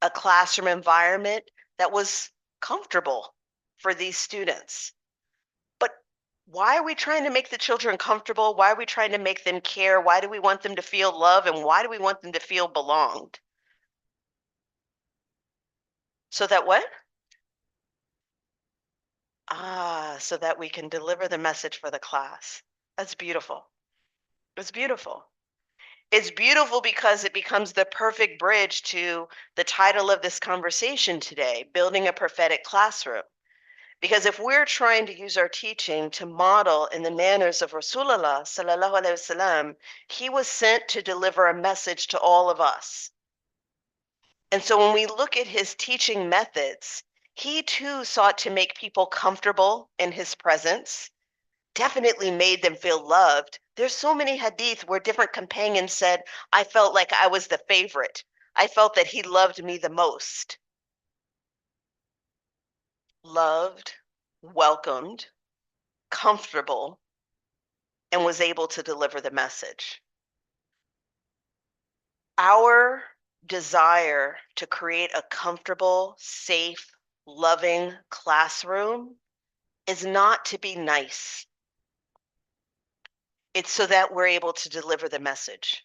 a classroom environment that was comfortable for these students. But why are we trying to make the children comfortable? Why are we trying to make them care? Why do we want them to feel love? And why do we want them to feel belonged? So that what? So that we can deliver the message for the class. That's beautiful. It's beautiful. It's beautiful because it becomes the perfect bridge to the title of this conversation today, Building a Prophetic Classroom. Because if we're trying to use our teaching to model in the manners of Rasulullah sallallahu alaihi wasallam, he was sent to deliver a message to all of us. And so when we look at his teaching methods, he too sought to make people comfortable in his presence, definitely made them feel loved. There's so many hadith where different companions said, I felt like I was the favorite. I felt that he loved me the most. Loved, welcomed, comfortable, and was able to deliver the message. Our desire to create a comfortable, safe, loving classroom is not to be nice. It's so that we're able to deliver the message.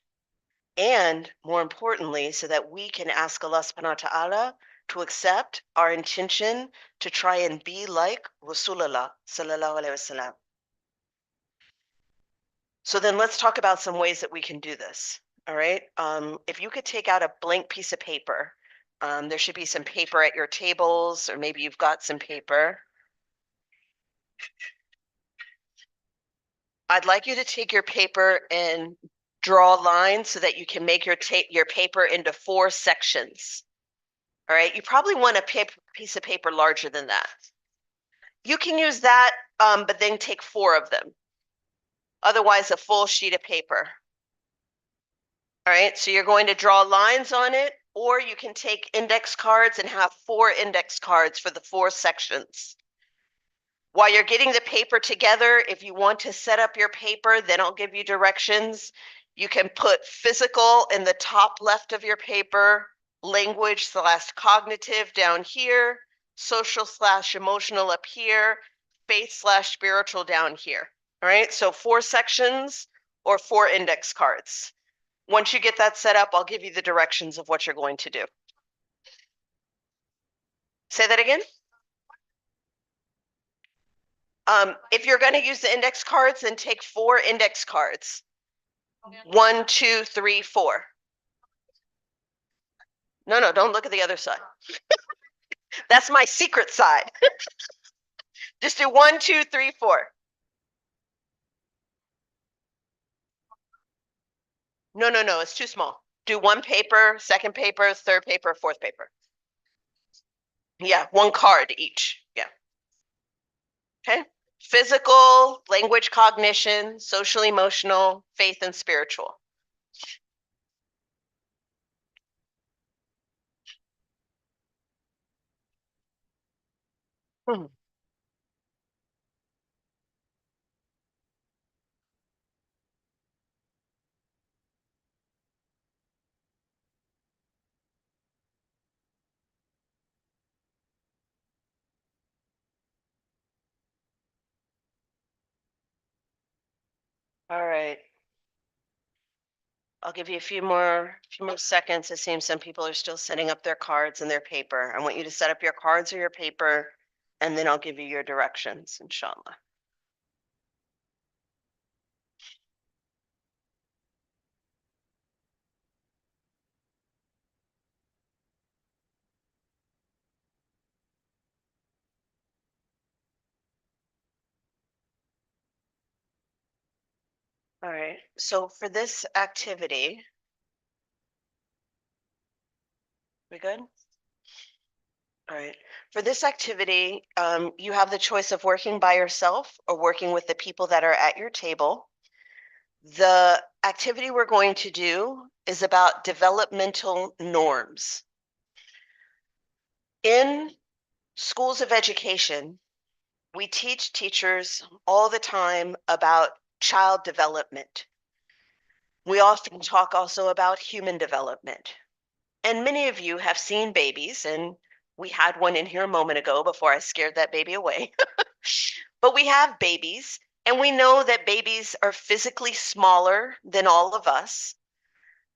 And more importantly, so that we can ask Allah subhanahu wa ta'ala to accept our intention to try and be like Rasulullah sallallahu alaihi wasallam. So then let's talk about some ways that we can do this. All right. If you could take out a blank piece of paper, there should be some paper at your tables, or maybe you've got some paper. I'd like you to take your paper and draw lines so that you can make your paper into 4 sections. All right. You probably want a piece of paper larger than that. You can use that, but then take 4 of them. Otherwise, a full sheet of paper. All right, so you're going to draw lines on it, or you can take index cards and have 4 index cards for the 4 sections. While you're getting the paper together, if you want to set up your paper, then I'll give you directions. You can put physical in the top left of your paper, language/cognitive down here, social/emotional up here, faith/spiritual down here. All right, so 4 sections or 4 index cards. Once you get that set up, I'll give you the directions of what you're going to do. Say that again. If you're going to use the index cards, then take 4 index cards. 1, 2, 3, 4. No, don't look at the other side. That's my secret side. Just do 1, 2, 3, 4. No, it's too small. Do 1 paper, 2nd paper, 3rd paper, 4th paper. Yeah, 1 card each. Yeah. Okay. Physical, language cognition, social emotional, faith and spiritual. Hmm. All right. I'll give you a few more seconds. It seems some people are still setting up their cards and their paper. I want you to set up your cards or your paper, and then I'll give you your directions, inshallah. All right. So for this activity, we good? All right. For this activity, you have the choice of working by yourself or working with the people that are at your table. The activity we're going to do is about developmental norms. In schools of education, we teach teachers all the time about child development. We often talk also about human development. And many of you have seen babies, and we had one in here a moment ago before I scared that baby away. But we have babies, and we know that babies are physically smaller than all of us.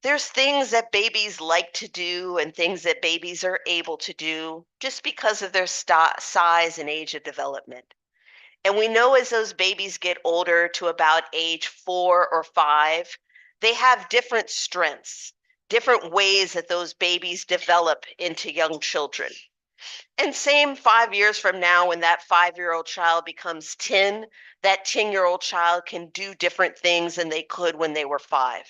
There's things that babies like to do and things that babies are able to do just because of their size and age of development. And we know as those babies get older to about age 4 or 5, they have different strengths, different ways that those babies develop into young children. And same 5 years from now, when that 5-year-old child becomes 10, that 10-year-old child can do different things than they could when they were 5.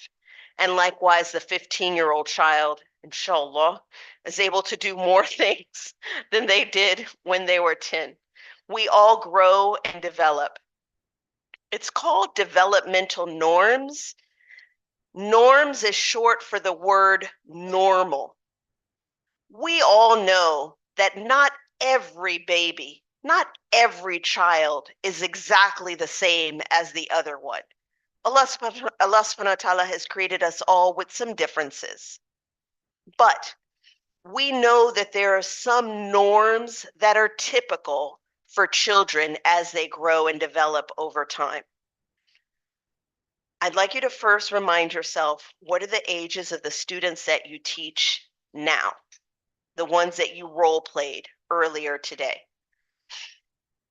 And likewise, the 15-year-old child, inshallah, is able to do more things than they did when they were 10. We all grow and develop. It's called developmental norms. Norms is short for the word normal. We all know that not every baby, not every child is exactly the same as the other one. Allah subhanahu wa ta'ala has created us all with some differences. But we know that there are some norms that are typical for children as they grow and develop over time. I'd like you to first remind yourself, what are the ages of the students that you teach now? The ones that you role played earlier today.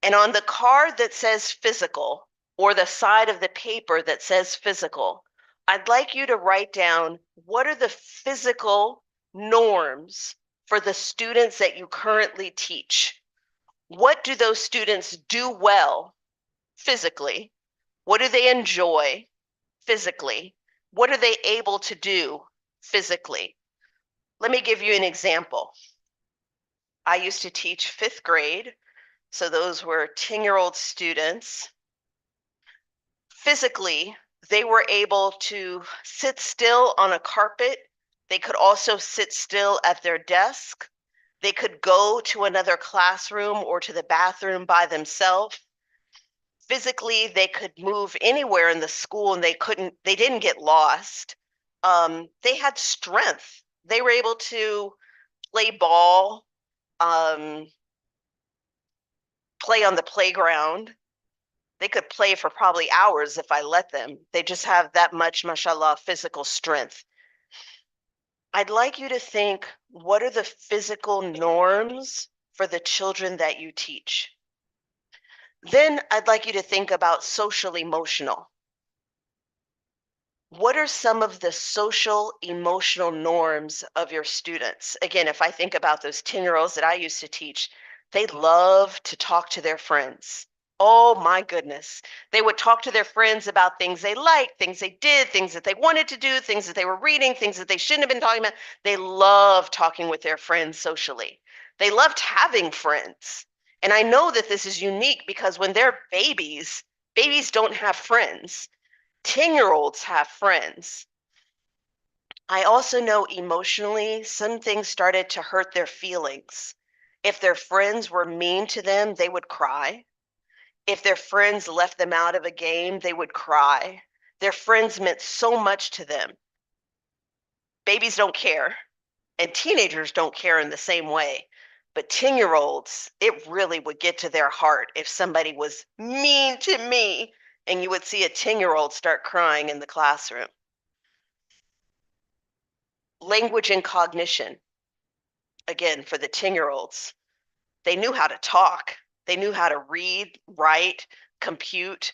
And on the card that says physical, or the side of the paper that says physical, I'd like you to write down, what are the physical norms for the students that you currently teach? What do those students do well physically? What do they enjoy physically? What are they able to do physically? Let me give you an example. I used to teach 5th grade, so those were 10-year-old students. Physically, they were able to sit still on a carpet. They could also sit still at their desk. They could go to another classroom or to the bathroom by themselves. Physically, they could move anywhere in the school and they didn't get lost. They had strength. They were able to play ball, play on the playground. They could play for probably hours if I let them. They just have that much, mashallah, physical strength. I'd like you to think, what are the physical norms for the children that you teach? Then I'd like you to think about social emotional. What are some of the social emotional norms of your students? Again, if I think about those 10-year-olds that I used to teach, they love to talk to their friends. Oh my goodness. They would talk to their friends about things they liked, things they did, things that they wanted to do, things that they were reading, things that they shouldn't have been talking about. They love talking with their friends socially. They loved having friends. And I know that this is unique because when they're babies, babies don't have friends. 10-year-olds have friends. I also know emotionally, some things started to hurt their feelings. If their friends were mean to them, they would cry. If their friends left them out of a game, they would cry. Their friends meant so much to them. Babies don't care, and teenagers don't care in the same way. But 10-year-olds, it really would get to their heart if somebody was mean to me, and you would see a 10-year-old start crying in the classroom. Language and cognition, again, for the 10-year-olds, they knew how to talk. They knew how to read, write, compute.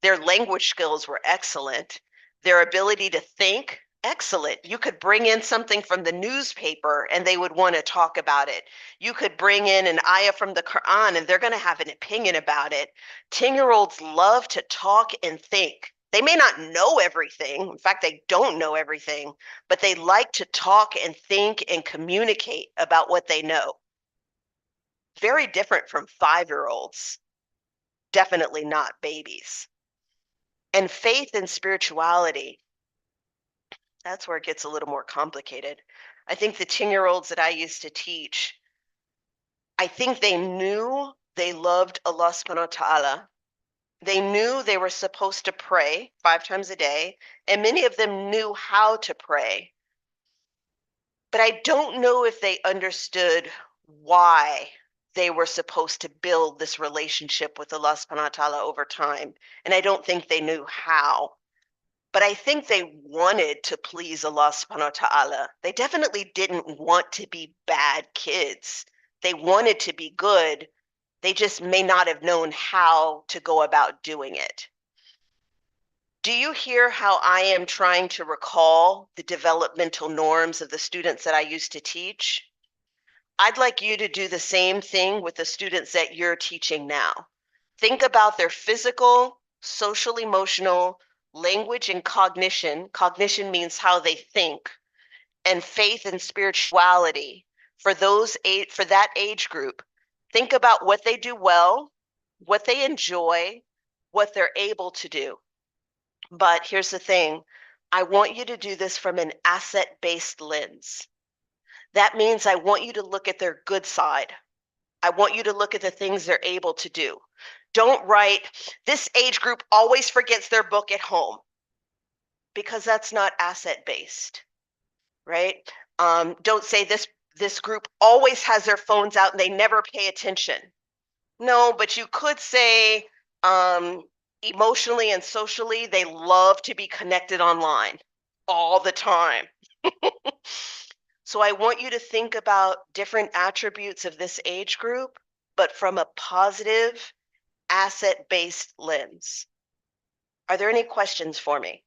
Their language skills were excellent. Their ability to think, excellent. You could bring in something from the newspaper and they would want to talk about it. You could bring in an ayah from the Quran and they're going to have an opinion about it. 10-year-olds love to talk and think. They may not know everything. In fact, they don't know everything, but they like to talk and think and communicate about what they know. Very different from 5-year-olds, definitely not babies. And faith and spirituality, that's where it gets a little more complicated. I think the 10-year-olds that I used to teach, I think they knew they loved Allah subhanahu wa ta'ala. They knew they were supposed to pray 5 times a day, and many of them knew how to pray. but I don't know if they understood why they were supposed to build this relationship with Allah subhanahu wa ta'ala over time. And I don't think they knew how. But I think they wanted to please Allah subhanahu wa ta'ala. They definitely didn't want to be bad kids. They wanted to be good. They just may not have known how to go about doing it. Do you hear how I am trying to recall the developmental norms of the students that I used to teach? I'd like you to do the same thing with the students that you're teaching now. Think about their physical, social, emotional, language, and cognition. Cognition means how they think, and faith and spirituality for that age group. Think about what they do well, what they enjoy, what they're able to do. But here's the thing, I want you to do this from an asset-based lens. That means I want you to look at their good side. I want you to look at the things they're able to do. Don't write, this age group always forgets their book at home, because that's not asset-based, right? Don't say this group always has their phones out and they never pay attention. No, but you could say emotionally and socially, they love to be connected online all the time. So I want you to think about different attributes of this age group, but from a positive, asset-based lens. Are there any questions for me?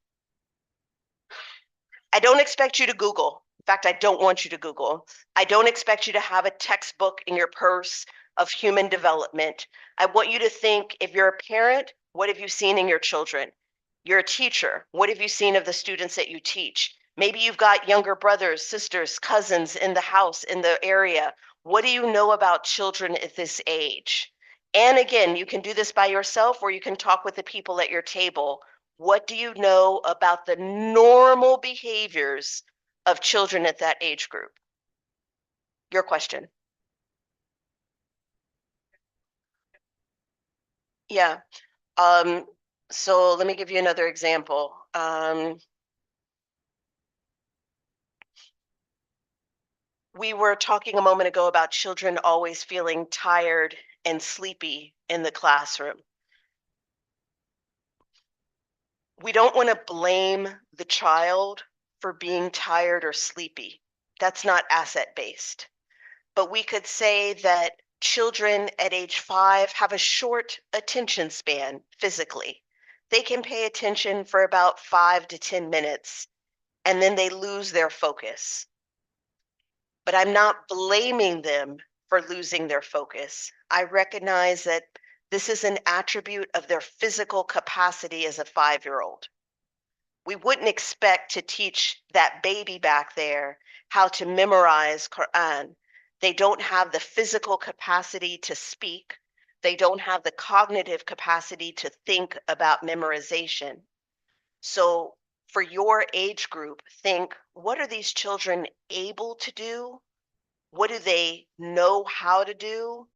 I don't expect you to Google. In fact, I don't want you to Google. I don't expect you to have a textbook in your purse of human development. I want you to think, if you're a parent, what have you seen in your children? You're a teacher. What have you seen of the students that you teach? Maybe you've got younger brothers, sisters, cousins in the house, in the area. What do you know about children at this age? And again, you can do this by yourself or you can talk with the people at your table. What do you know about the normal behaviors of children at that age group? Your question. Yeah. Um, so let me give you another example. We were talking a moment ago about children always feeling tired and sleepy in the classroom. We don't want to blame the child for being tired or sleepy. That's not asset based. But we could say that children at age 5 have a short attention span physically. They can pay attention for about 5 to 10 minutes and then they lose their focus. But I'm not blaming them for losing their focus. I recognize that this is an attribute of their physical capacity as a 5-year-old. We wouldn't expect to teach that baby back there how to memorize Quran. They don't have the physical capacity to speak. They don't have the cognitive capacity to think about memorization. So for your age group, think, what are these children able to do? What do they know how to do?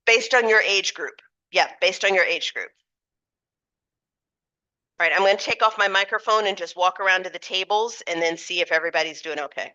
Based on your age group. Yeah, based on your age group. All right, I'm going to take off my microphone and just walk around to the tables and then see if everybody's doing okay.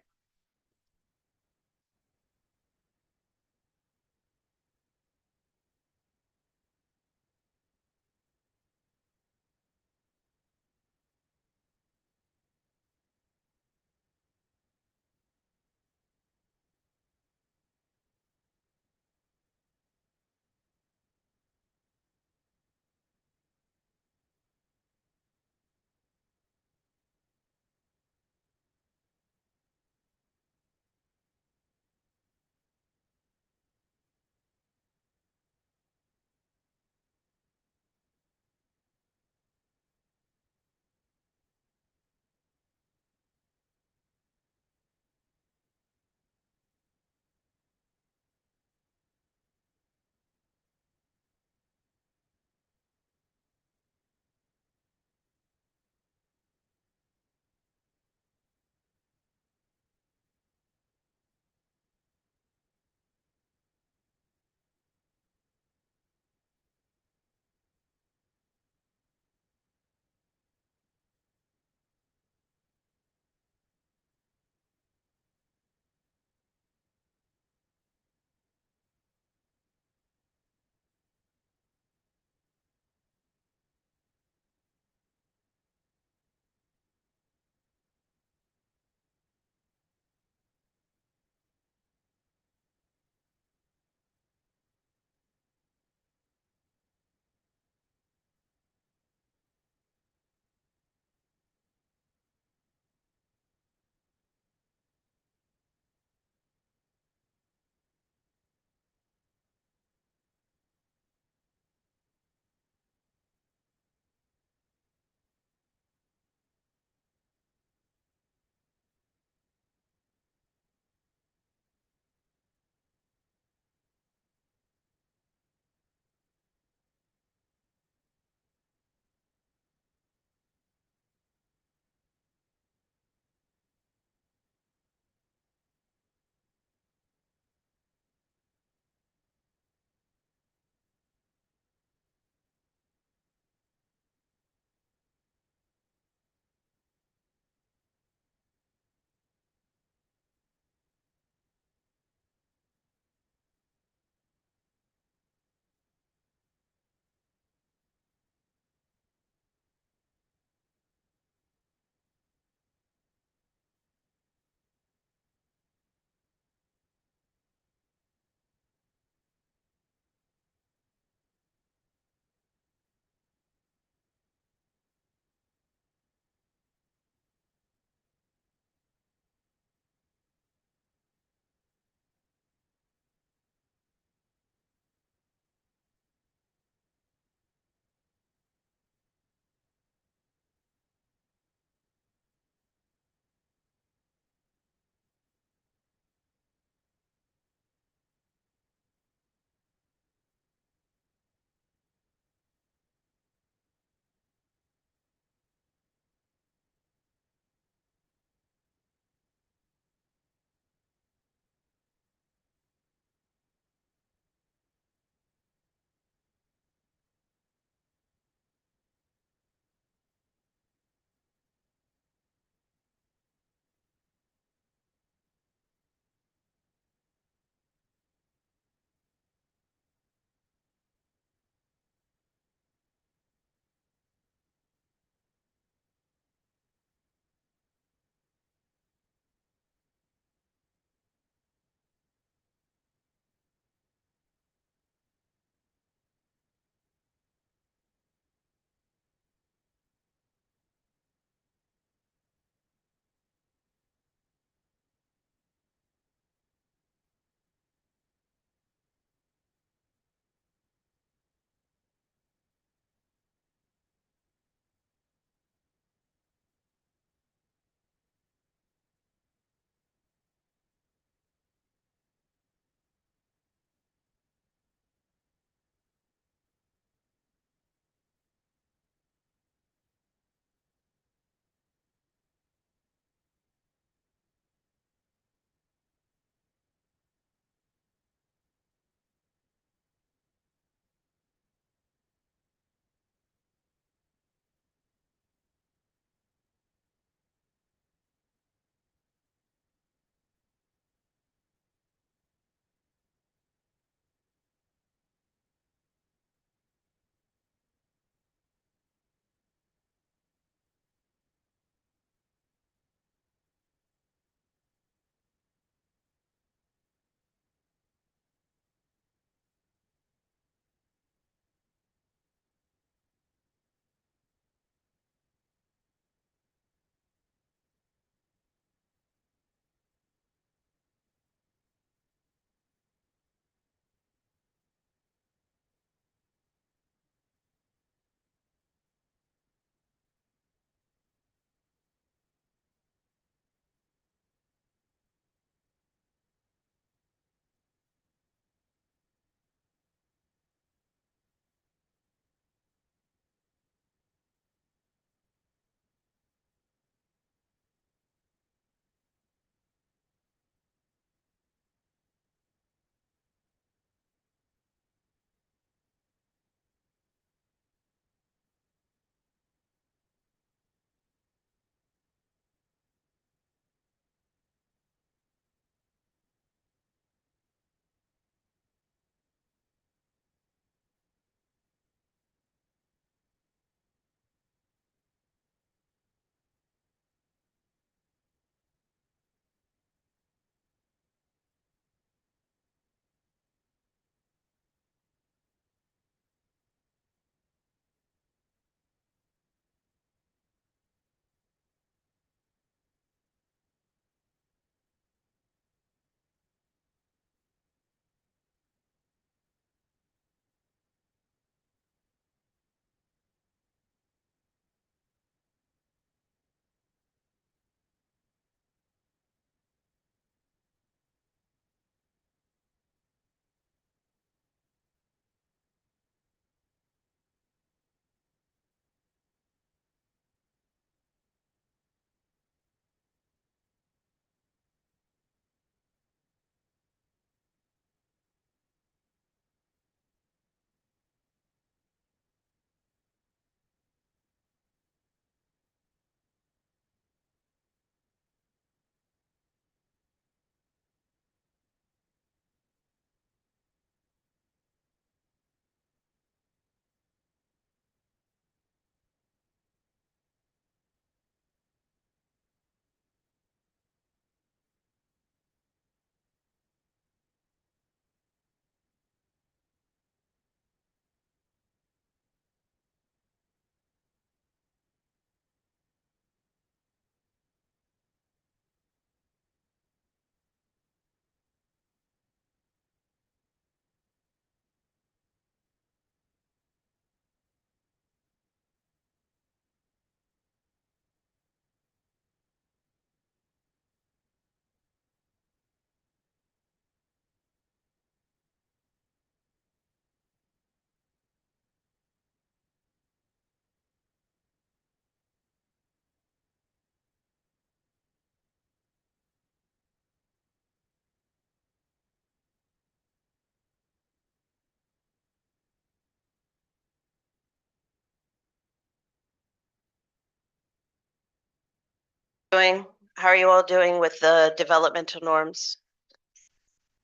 Doing? How are you all doing with the developmental norms?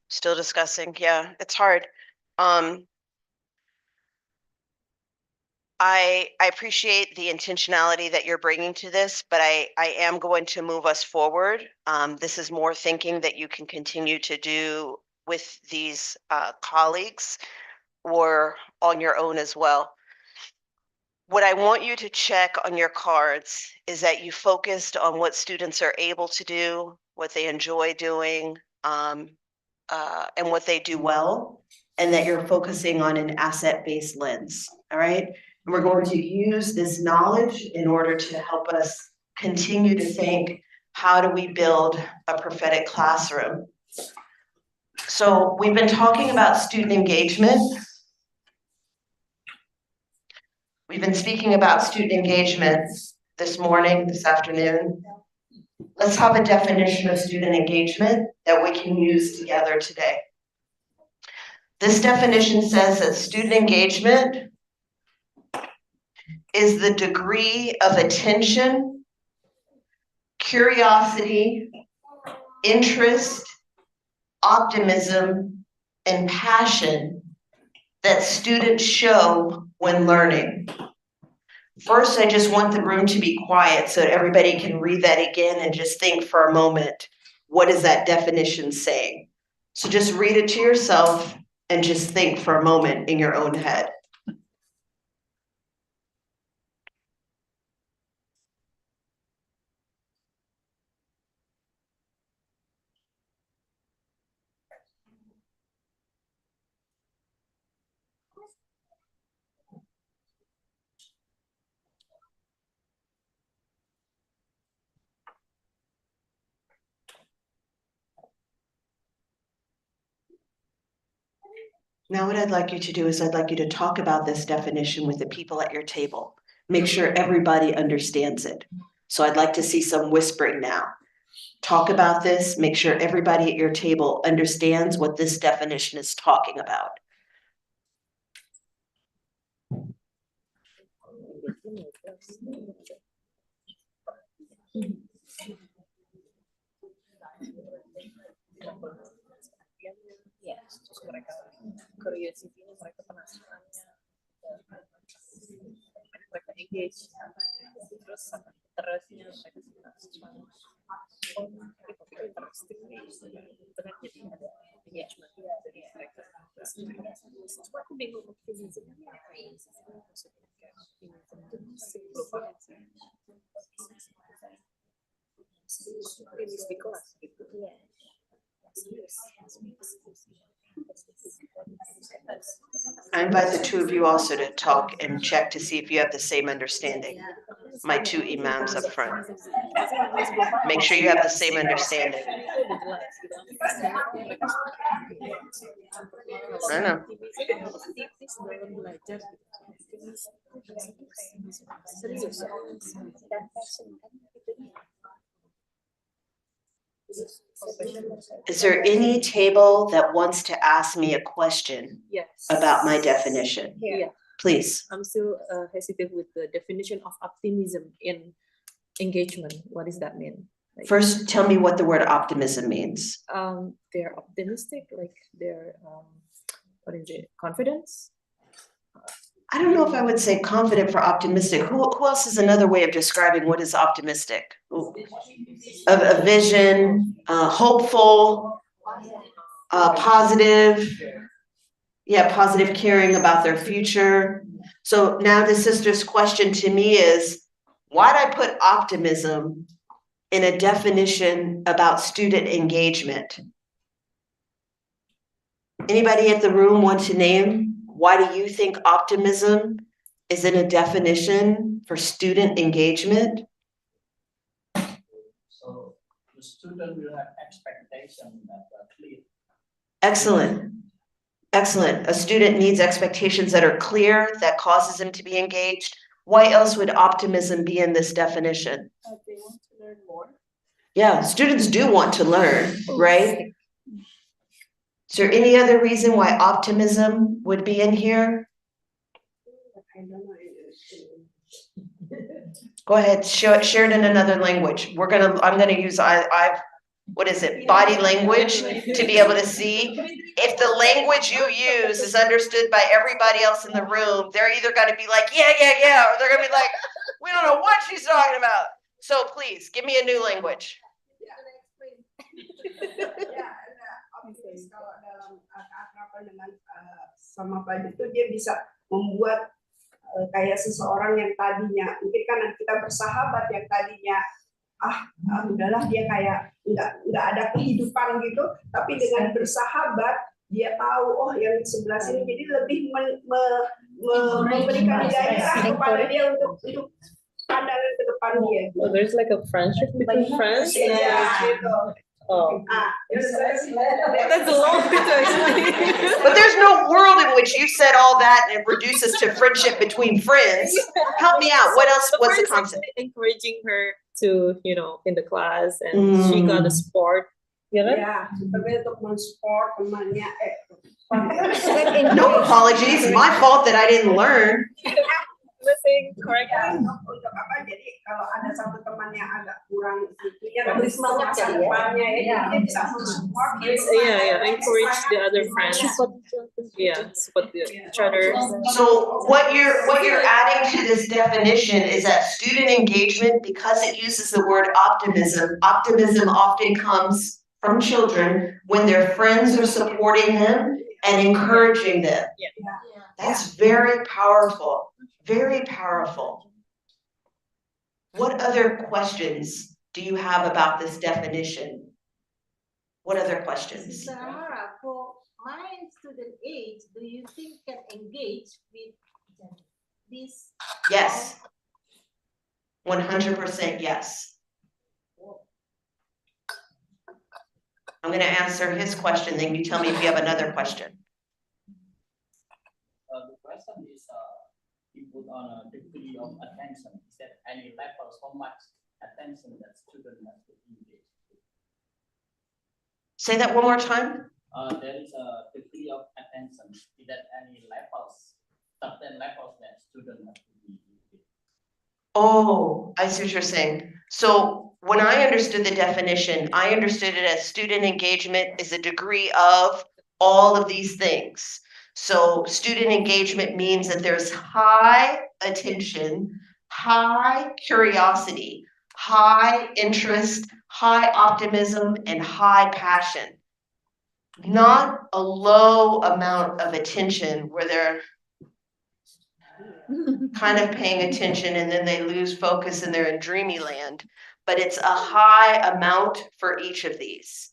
Still discussing? Yeah, it's hard. I appreciate the intentionality that you're bringing to this, but I am going to move us forward. This is more thinking that you can continue to do with these colleagues or on your own as well. What I want you to check on your cards is that you focused on what students are able to do, what they enjoy doing, and what they do well, and that you're focusing on an asset-based lens, all right? And we're going to use this knowledge in order to help us continue to think, how do we build a prophetic classroom? So we've been talking about student engagement. We've been speaking about student engagement this morning, this afternoon. Let's have a definition of student engagement that we can use together today. This definition says that student engagement is the degree of attention, curiosity, interest, optimism, and passion that students show when learning. First, I just want the room to be quiet so that everybody can read that again and just think for a moment, what is that definition saying? So just read it to yourself and just think for a moment in your own head. Now what I'd like you to do is I'd like you to talk about this definition with the people at your table. Make sure everybody understands it. So I'd like to see some whispering now. Talk about this, make sure everybody at your table understands what this definition is talking about. Yes, terus mereka curiosity-nya, mereka penasarannya, mereka engage, terus terusnya mereka suka sesuatu. Oh, ini topik interesting nih, dengan jadi ada engagement dari mereka. Cuma aku bingung optimism-nya apa ya? Maksudnya kayak optimism belum paham sih. Optimis di kelas gitu. I invite the two of you also to talk and check to see if you have the same understanding. My two imams up front. Make sure you have the same understanding. I know. Is there any table that wants to ask me a question about my definition? Yeah. Please. I'm still hesitant with the definition of optimism in engagement. What does that mean? Like, first, tell me what the word optimism means. They're optimistic, like they're what is it? Confidence? I don't know if I would say confident for optimistic. Who else is another way of describing what is optimistic? A vision, hopeful, positive. Yeah, positive caring about their future. So now the sister's question to me is, why'd I put optimism in a definition about student engagement? Anybody at the room want to name? Why do you think optimism is in a definition for student engagement? So the student will have expectations that are clear. Excellent. Excellent. A student needs expectations that are clear, that causes him to be engaged. Why else would optimism be in this definition? They want to learn more. Yeah, students do want to learn, right? Is there any other reason why optimism would be in here? Go ahead, share it in another language. I'm gonna use, what is it, body language to be able to see. If the language you use is understood by everybody else in the room, they're either gonna be like, yeah, yeah, yeah, or they're gonna be like, we don't know what she's talking about. So please, give me a new language. Kalau dalam keakraban dengan sama pelajar itu dia bisa membuat kayak seseorang yang tadinya mungkin kan kita bersahabat yang tadinya udahlah dia kayak nggak ada kehidupan gitu, tapi dengan bersahabat dia tahu oh yang sebelah sini, jadi lebih memberikan gairah kepada dia untuk pandangan ke depan dia. Oh, there's like a friendship between friends. Yeah, gitu. Oh, That's a long way to explain. But there's no world in which you said all that and it reduces to friendship between friends. Help me out. What else? What's the concept? Encouraging her to, in the class, and she got a sport. Yeah, sebagai untuk men-support temannya. No apologies. My fault that I didn't learn. Listening correctly. Untuk apa? Jadi kalau ada satu teman yang agak kurang itunya, masa depannya ya, dia bisa men-support. Yeah, encourage the other friends. Yeah, support each other. So what you're adding to this definition is that student engagement, because it uses the word optimism. Optimism often comes from children when their friends are supporting them and encouraging them. Yeah. That's very powerful. Very powerful. What other questions do you have about this definition? What other questions? Sarah, for my student age, do you think can engage with this? Yes. 100% yes. I'm going to answer his question, then you tell me if you have another question. The question is, you put on a degree of attention. Is there any level, so much attention that student has to engage? Say that one more time. There is a degree of attention. Is there any levels, certain levels that student has to be engaged? Oh, I see what you're saying. So when I understood the definition, I understood it as student engagement is a degree of all of these things. So student engagement means that there's high attention, high curiosity, high interest, high optimism, and high passion. Not a low amount of attention where they're kind of paying attention and then they lose focus and they're in dreamy land, but it's a high amount for each of these.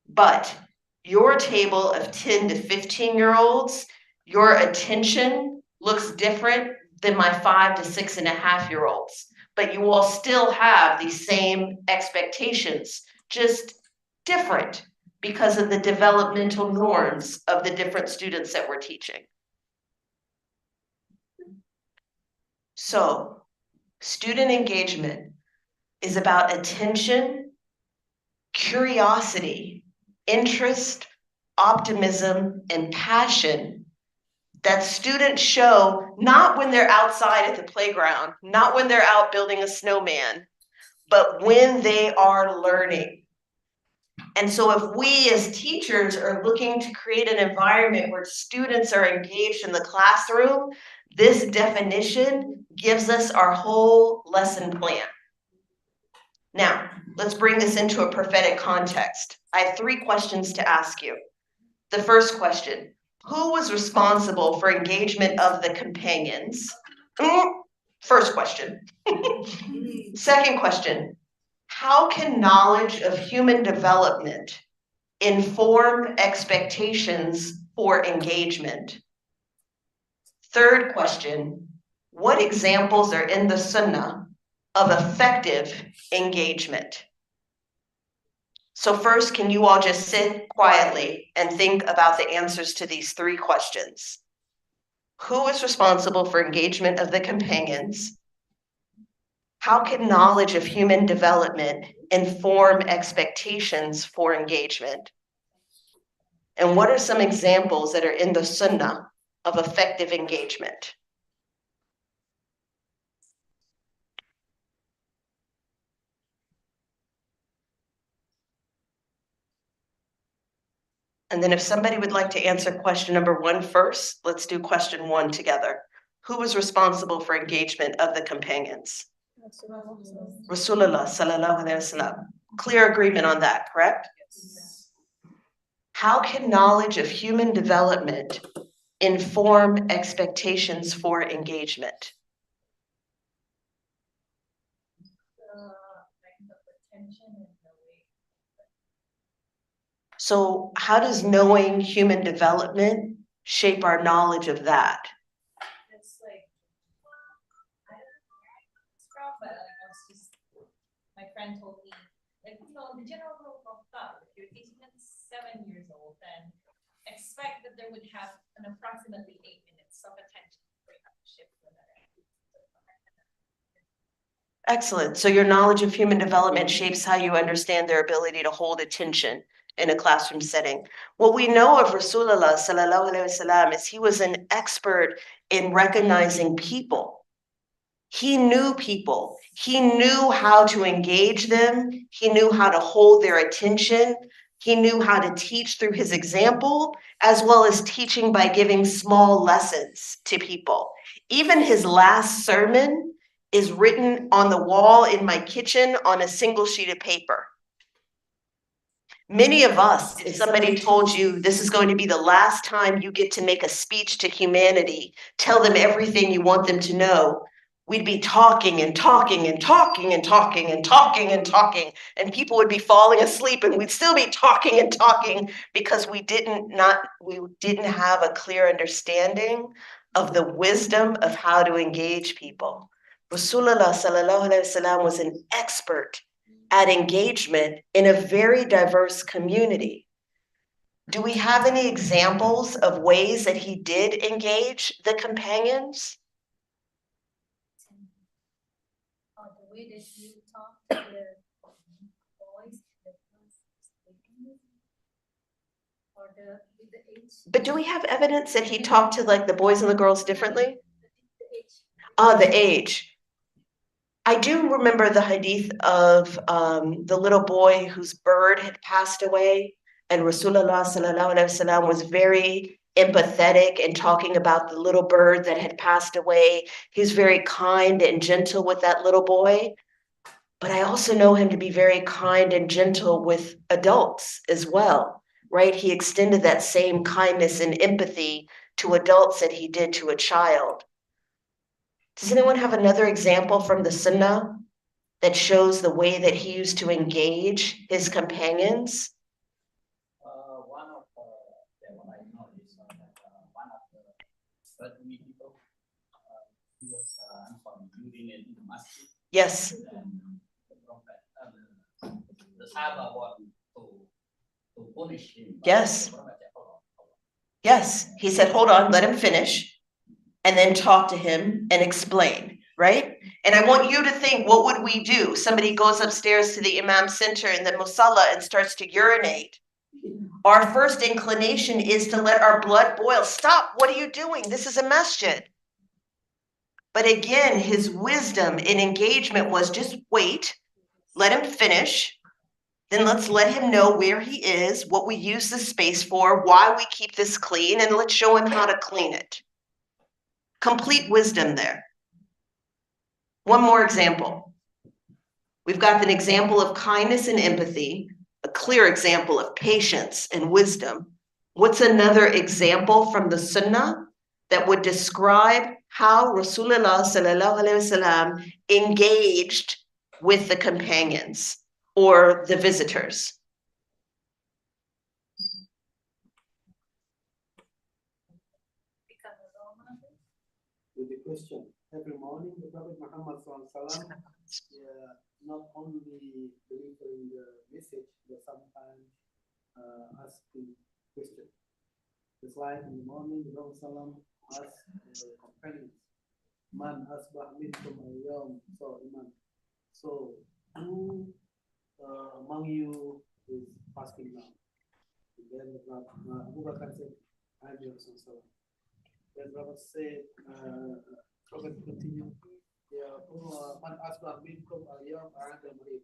But your table of 10 to 15-year-olds, your attention looks different than my 5 to 6.5-year-olds, but you all still have these same expectations, just different because of the developmental norms of the different students that we're teaching. So, student engagement is about attention, curiosity, interest, optimism, and passion that students show not when they're outside at the playground, not when they're out building a snowman, but when they are learning. And so if we as teachers are looking to create an environment where students are engaged in the classroom, this definition gives us our whole lesson plan. Now, let's bring this into a prophetic context. I have 3 questions to ask you. The first question, who was responsible for engagement of the companions? First question. Second question, how can knowledge of human development inform expectations for engagement? Third question, what examples are in the Sunnah of effective engagement? So first, can you all just sit quietly and think about the answers to these 3 questions? Who is responsible for engagement of the companions? How can knowledge of human development inform expectations for engagement? And what are some examples that are in the Sunnah of effective engagement? And then if somebody would like to answer question number 1 first, let's do question 1 together. Who was responsible for engagement of the companions? Rasulullah sallallahu alaihi wasallam. Clear agreement on that, correct? How can knowledge of human development inform expectations for engagement? So how does knowing human development shape our knowledge of that? It's like, I don't know, it's from, but like, I was just, my friend told me, like, you know, the general rule of thumb, if you're teaching them 7 years old, then expect that they would have an approximately 8 minutes of attention for you to shift for that. Excellent. So your knowledge of human development shapes how you understand their ability to hold attention in a classroom setting. What we know of Rasulullah sallallahu alaihi wasallam is he was an expert in recognizing people. He knew people. He knew how to engage them. He knew how to hold their attention. He knew how to teach through his example, as well as teaching by giving small lessons to people. Even his last sermon is written on the wall in my kitchen on a single sheet of paper. Many of us, if somebody told you this is going to be the last time you get to make a speech to humanity, tell them everything you want them to know, we'd be talking and talking and talking and talking and talking and talking, and people would be falling asleep, and we'd still be talking and talking because we didn't have a clear understanding of the wisdom of how to engage people. Rasulullah sallallahu alaihi wasallam was an expert at engagement in a very diverse community. Do we have any examples of ways that he did engage the companions? The way that you talk to the boys, or with the age. But do we have evidence that he talked to like the boys and the girls differently? The age. I do remember the hadith of the little boy whose bird had passed away, and Rasulullah sallallahu alaihi wasallam was very empathetic in talking about the little bird that had passed away. He was very kind and gentle with that little boy. But I also know him to be very kind and gentle with adults as well, right? He extended that same kindness and empathy to adults that he did to a child. Does anyone have another example from the Sunnah that shows the way that he used to engage his companions? One of what I know is that one of the elderly people, he was urinating in the masjid. Yes. And the Prophet, the Sahaba wanted to punish him. Yes. The Prophet said, "Hold on." Yes. He said, hold on, let him finish, and then talk to him and explain, right? And I want you to think, what would we do? Somebody goes upstairs to the Imam Center in the Musalla and starts to urinate. Our first inclination is to let our blood boil. Stop, what are you doing? This is a masjid. But again, his wisdom in engagement was just wait, let him finish, then let's let him know where he is, what we use the space for, why we keep this clean, and let's show him how to clean it. Complete wisdom there. One more example. We've got an example of kindness and empathy, a clear example of patience and wisdom. What's another example from the Sunnah that would describe how Rasulullah sallallahu alaihi wasallam engaged with the companions or the visitors? With the question, every morning the Prophet Muhammad SAW, not only delivering the message, but sometimes asking questions. Just like in the morning, the Prophet SAW asked the companions, "Man asbah minkum al-yawm sa'iman." So, who among you is fasting now? And then Abu Bakr said, "I am Rasulullah." Then Prophet said, Prophet continued, "Man asbah minkum al-yawm a'ada marid."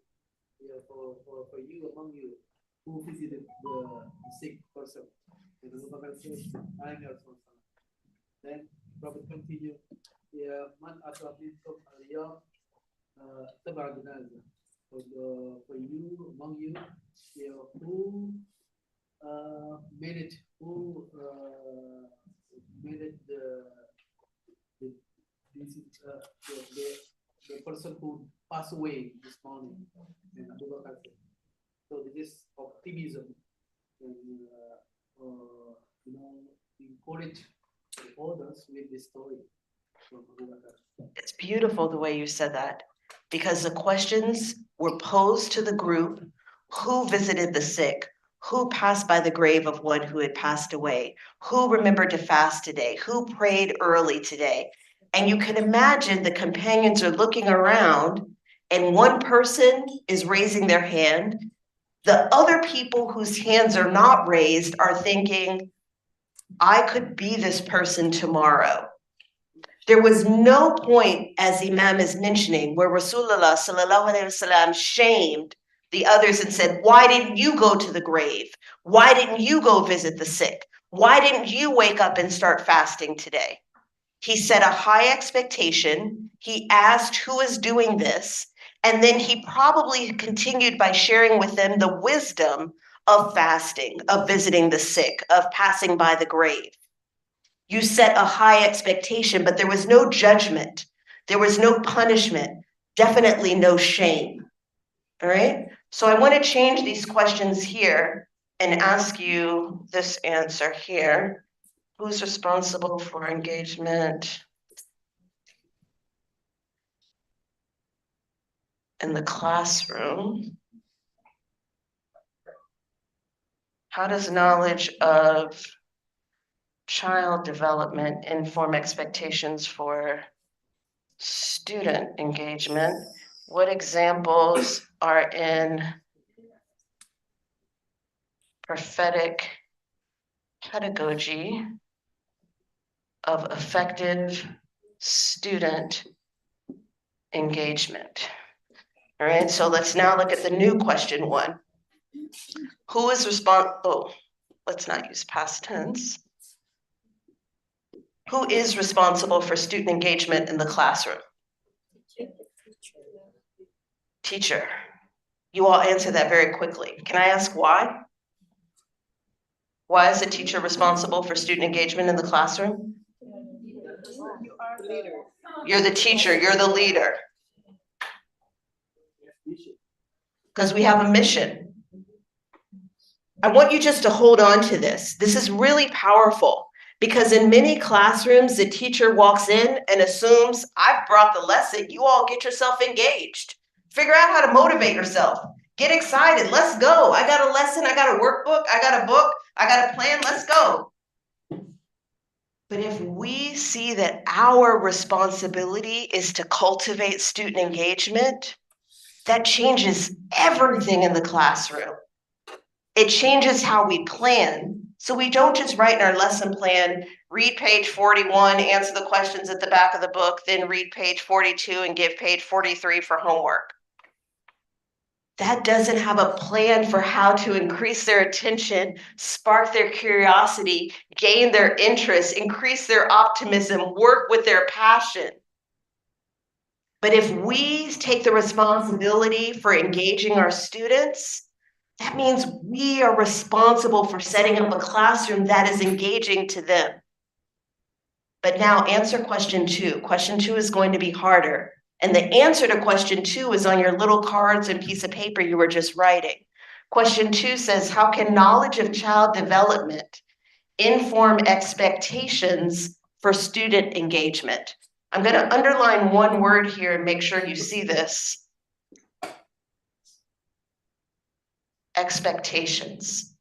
For you, among you, who visited the sick person Abu Bakar said, "I am Rasulullah." Then Prophet continued, "Ya man asabikum al-yawm tabar jenazah." For you, among you, who managed the, this, the person who passed away this morning, and Abu Bakar said. So this is optimism, and encourage others with this story from Abu Bakar. It's beautiful the way you said that, because the questions were posed to the group: who visited the sick? Who passed by the grave of one who had passed away? Who remembered to fast today? Who prayed early today? And you can imagine the companions are looking around, and one person is raising their hand. The other people whose hands are not raised are thinking, I could be this person tomorrow. There was no point, as Imam is mentioning, where Rasulullah sallallahu alaihi wasallam shamed the others and said, why didn't you go to the grave? Why didn't you go visit the sick? Why didn't you wake up and start fasting today? He set a high expectation. He asked who is doing this. And then he probably continued by sharing with them the wisdom of fasting, of visiting the sick, of passing by the grave. You set a high expectation, but there was no judgment. There was no punishment, definitely no shame. All right. So I want to change these questions here and ask you this answer here. Who's responsible for engagement in the classroom? How does knowledge of child development inform expectations for student engagement? What examples are in prophetic pedagogy of effective student engagement? All right, so let's now look at the new question one. Who is responsible? Let's not use past tense. Who is responsible for student engagement in the classroom? Teacher. You all answer that very quickly. Can I ask why? Why is the teacher responsible for student engagement in the classroom? You're the teacher, you're the leader. Because we have a mission. I want you just to hold on to this. This is really powerful, because in many classrooms, the teacher walks in and assumes, I've brought the lesson, you all get yourself engaged. Figure out how to motivate yourself. Get excited, let's go. I got a lesson, I got a workbook, I got a book, I got a plan, let's go. But if we see that our responsibility is to cultivate student engagement, that changes everything in the classroom. It changes how we plan. So we don't just write in our lesson plan, read page 41, answer the questions at the back of the book, then read page 42 and give page 43 for homework. That doesn't have a plan for how to increase their attention, spark their curiosity, gain their interest, increase their optimism, work with their passion. But if we take the responsibility for engaging our students, that means we are responsible for setting up a classroom that is engaging to them. But now answer question two. Question two is going to be harder. And the answer to question two is on your little cards and piece of paper you were just writing. Question two says, how can knowledge of child development inform expectations for student engagement? I'm going to underline one word here and make sure you see this. Expectations.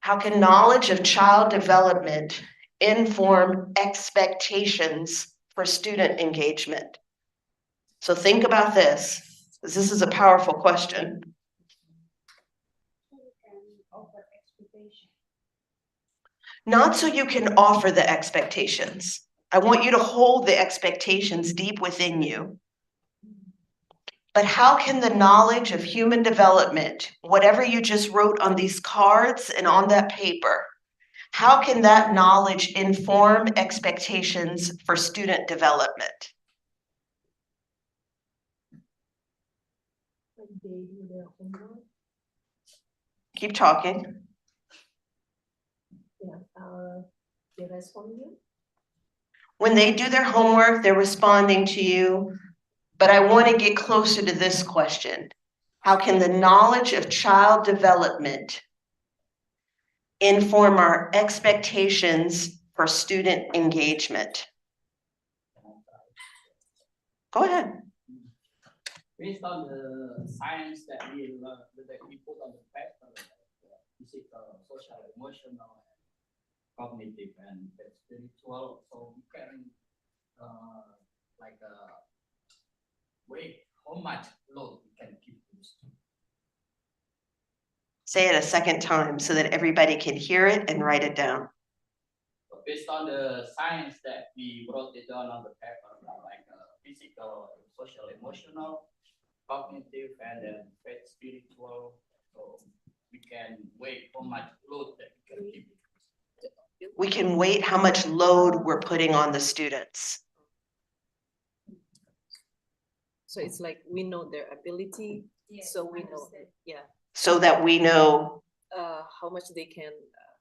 How can knowledge of child development inform expectations for student engagement? So think about this, because this is a powerful question. Not so you can offer the expectations. I want you to hold the expectations deep within you. But how can the knowledge of human development, whatever you just wrote on these cards and on that paper, how can that knowledge inform expectations for student development? When they do their homework, Keep talking. yeah, they respond you. When they do their homework, they're responding to you. But I want to get closer to this question. How can the knowledge of child development inform our expectations for student engagement? Go ahead. Based on the science that we learn, that we put on the paper, physical, social, emotional, cognitive, and spiritual, so we can weigh how much load we can give to the student. Say it a second time so that everybody can hear it and write it down. So based on the science that we wrote it down on the paper, like physical, social, emotional, cognitive, and then spiritual, so we can weigh how much load that we can give. We can weight how much load we're putting on the students. So it's like we know their ability, so we know, So that we know, how much they can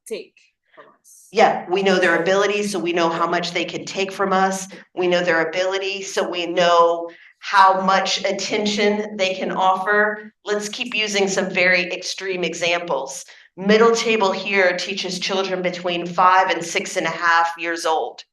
take from us. yeah, we know their ability, so we know how much they can take from us. We know their ability, so we know how much attention they can offer. Let's keep using some very extreme examples. Middle table here teaches children between 5 and 6.5 years old.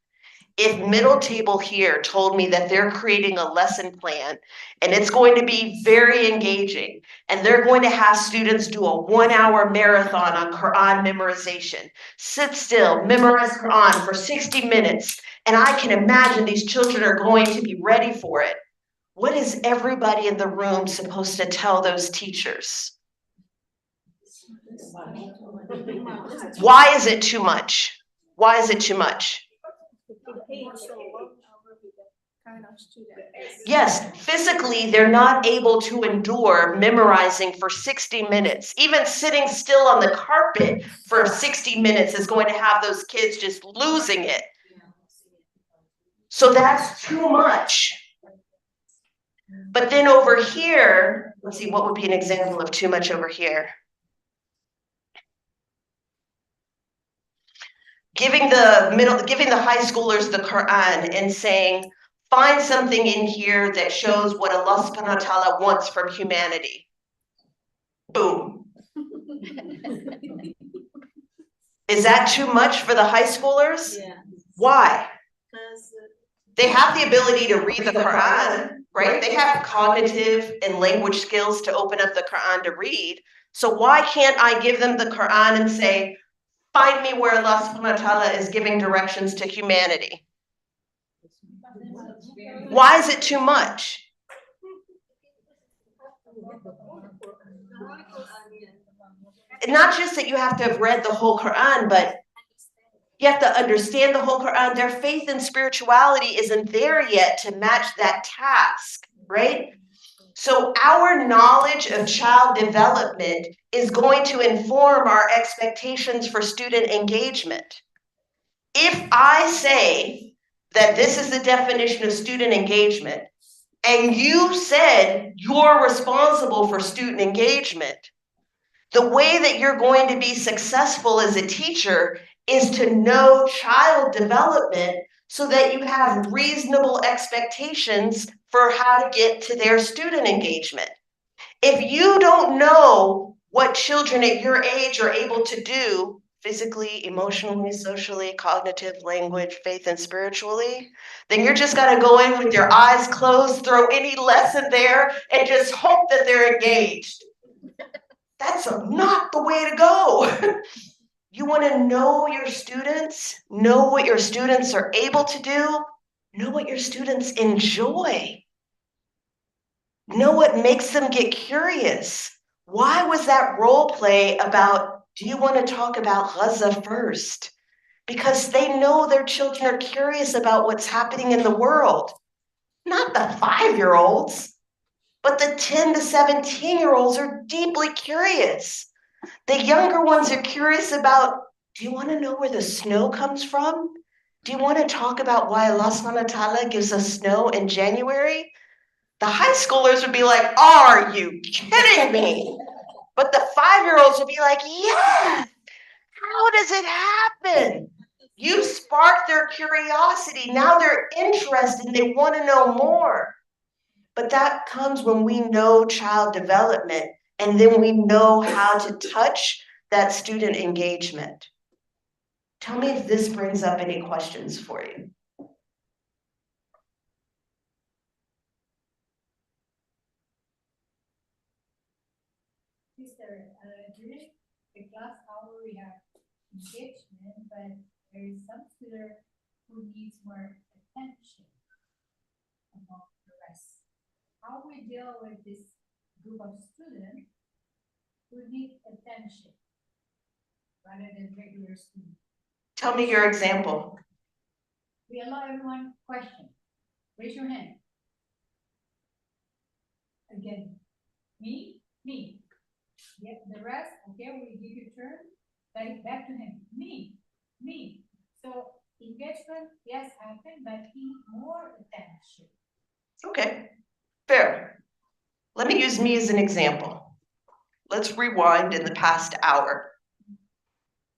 If middle table here told me that they're creating a lesson plan and it's going to be very engaging and they're going to have students do a 1-hour marathon on Quran memorization, sit still, memorize Quran for 60 minutes, and I can imagine these children are going to be ready for it, what is everybody in the room supposed to tell those teachers? Why is it too much? Why is it too much? Yes, physically, they're not able to endure memorizing for 60 minutes. Even sitting still on the carpet for 60 minutes is going to have those kids just losing it. So that's too much. But then over here, let's see, what would be an example of too much over here? Giving the high schoolers the Quran and saying, find something in here that shows what Allah subhanahu wa ta'ala wants from humanity. Boom. Is that too much for the high schoolers? Yeah. Why? They have the ability to read the Quran, right? They have cognitive and language skills to open up the Quran to read. So why can't I give them the Quran and say, find me where Allah subhanahu wa ta'ala is giving directions to humanity? Why is it too much? Not just that you have to have read the whole Quran, but you have to understand the whole Quran. Their faith and spirituality isn't there yet to match that task, right? So our knowledge of child development is going to inform our expectations for student engagement. If I say that this is the definition of student engagement, and you said you're responsible for student engagement, the way that you're going to be successful as a teacher is to know child development so that you have reasonable expectations for how to get to their student engagement. If you don't know what children at your age are able to do physically, emotionally, socially, cognitive, language, faith, and spiritually, then you're just got to go in with your eyes closed, throw any lesson there, and just hope that they're engaged. That's not the way to go. You want to know your students, know what your students are able to do, know what your students enjoy. Know what makes them get curious. Why was that role play about, do you want to talk about Gaza first? Because they know their children are curious about what's happening in the world, not the 5-year-olds. But the 10 to 17-year-olds are deeply curious. The younger ones are curious about, do you want to know where the snow comes from? Do you want to talk about why Allah subhanahu wa ta'ala gives us snow in January? The high schoolers would be like, are you kidding me? But the 5-year-olds would be like, yes, how does it happen? You sparked their curiosity. Now they're interested and they want to know more. But that comes when we know child development and then we know how to touch that student engagement. Tell me if this brings up any questions for you. Sister, during the class hour we have engagement, but there is some student who needs more attention among the rest. How we deal with this group of students who need attention rather than regular students? Tell me your example. We allow everyone question. Raise your hand. Again, me. Yep, the rest, okay, we give you turn, back to him. Me. So engagement, yes, happen, but he needs more attention. Okay, fair. Let me use me as an example. Let's rewind in the past hour.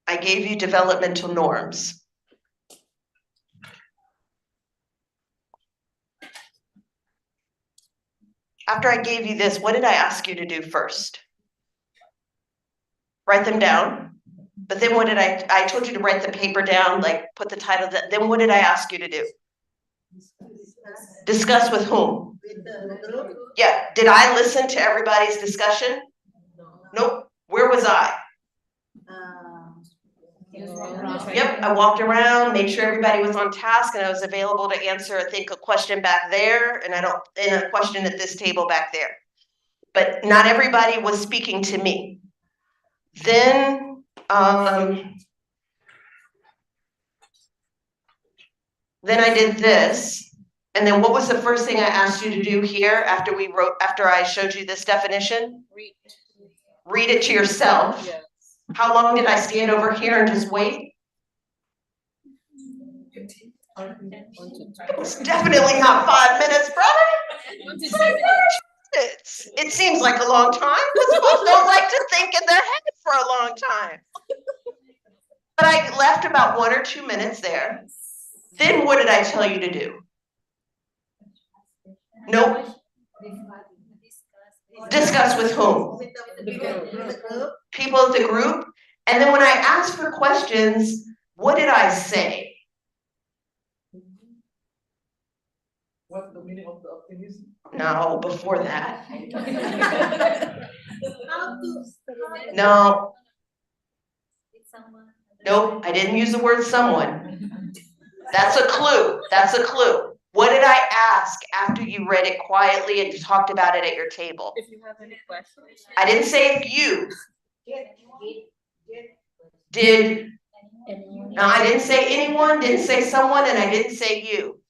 I gave you developmental norms. After I gave you this, what did I ask you to do first? Write them down. But then what did I told you to write the paper down, like put the title, then what did I ask you to do? Discuss with whom? Yeah, did I listen to everybody's discussion? Nope, where was I? Yep, I walked around, made sure everybody was on task and I was available to answer, I think, a question back there and a question at this table back there. But not everybody was speaking to me. Then I did this. And then what was the first thing I asked you to do here after I showed you this definition? Read it to yourself. Yes. How long did I stand over here and just wait? It's definitely not 5 minutes, brother. It seems like a long time because folks don't like to think in their head for a long time. But I left about 1 or 2 minutes there. Then what did I tell you to do? Nope. Discuss with whom? People of the group. And then when I asked for questions, what did I say? What's the meaning of the optimism? No, before that. No. Nope, I didn't use the word someone. That's a clue. That's a clue. What did I ask after you read it quietly and talked about it at your table? If you have any questions. I didn't say if you. Did. No, I didn't say anyone, didn't say someone, and I didn't say you.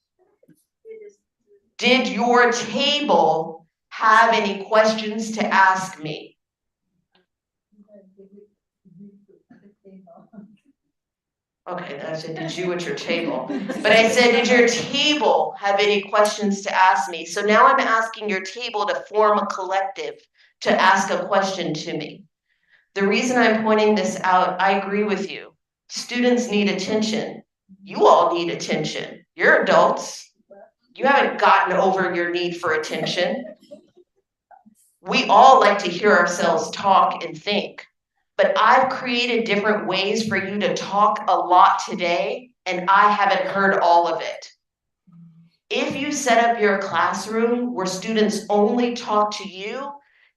Did your table have any questions to ask me? Okay, I said, did you at your table? But I said, did your table have any questions to ask me? So now I'm asking your table to form a collective to ask a question to me. The reason I'm pointing this out, I agree with you. Students need attention. You all need attention. You're adults. You haven't gotten over your need for attention. We all like to hear ourselves talk and think. But I've created different ways for you to talk a lot today, and I haven't heard all of it. If you set up your classroom where students only talk to you,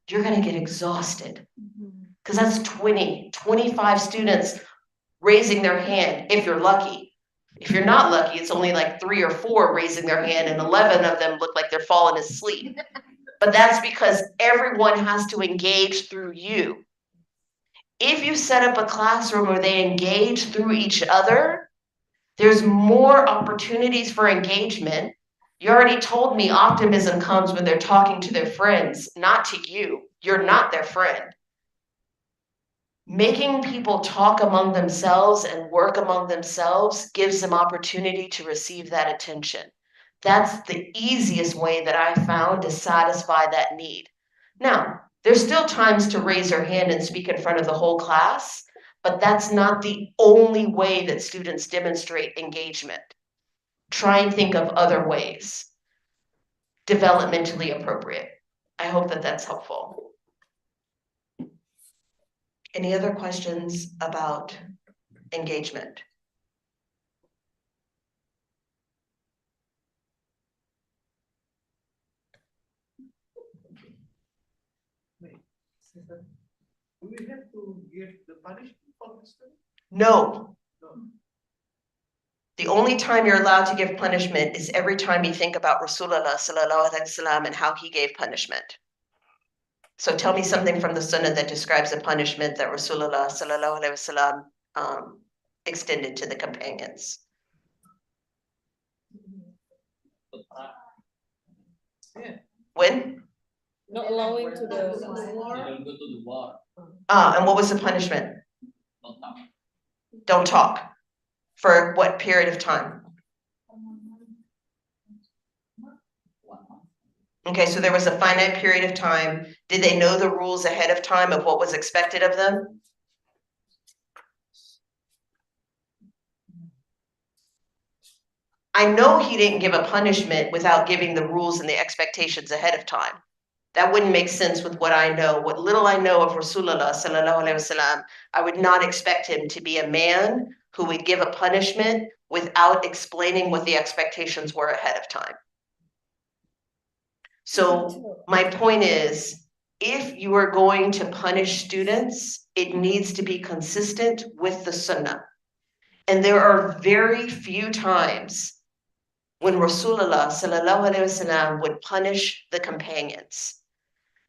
you're going to get exhausted. Because that's 20, 25 students raising their hand, if you're lucky. If you're not lucky, it's only like 3 or 4 raising their hand, and 11 of them look like they're falling asleep. But that's because everyone has to engage through you. If you set up a classroom where they engage through each other, there's more opportunities for engagement. You already told me optimism comes when they're talking to their friends, not to you. You're not their friend. Making people talk among themselves and work among themselves gives them opportunity to receive that attention. That's the easiest way that I found to satisfy that need. Now, there's still times to raise your hand and speak in front of the whole class, but that's not the only way that students demonstrate engagement. Try and think of other ways, developmentally appropriate. I hope that that's helpful. Any other questions about engagement? Do we have to give the punishment for the student? No. No. The only time you're allowed to give punishment is every time you think about Rasulullah sallallahu alaihi wasallam and how he gave punishment. So tell me something from the Sunnah that describes a punishment that Rasulullah sallallahu alaihi wasallam extended to the companions. Yeah. When? Not allowing to They don't go to the war. And what was the punishment? Don't talk. Don't talk. For what period of time? 1 month. Okay, so there was a finite period of time. Did they know the rules ahead of time of what was expected of them? I know he didn't give a punishment without giving the rules and the expectations ahead of time. That wouldn't make sense with what I know. What little I know of Rasulullah sallallahu alaihi wasallam, I would not expect him to be a man who would give a punishment without explaining what the expectations were ahead of time. So my point is, if you are going to punish students, it needs to be consistent with the Sunnah. And there are very few times when Rasulullah sallallahu alaihi wasallam would punish the companions.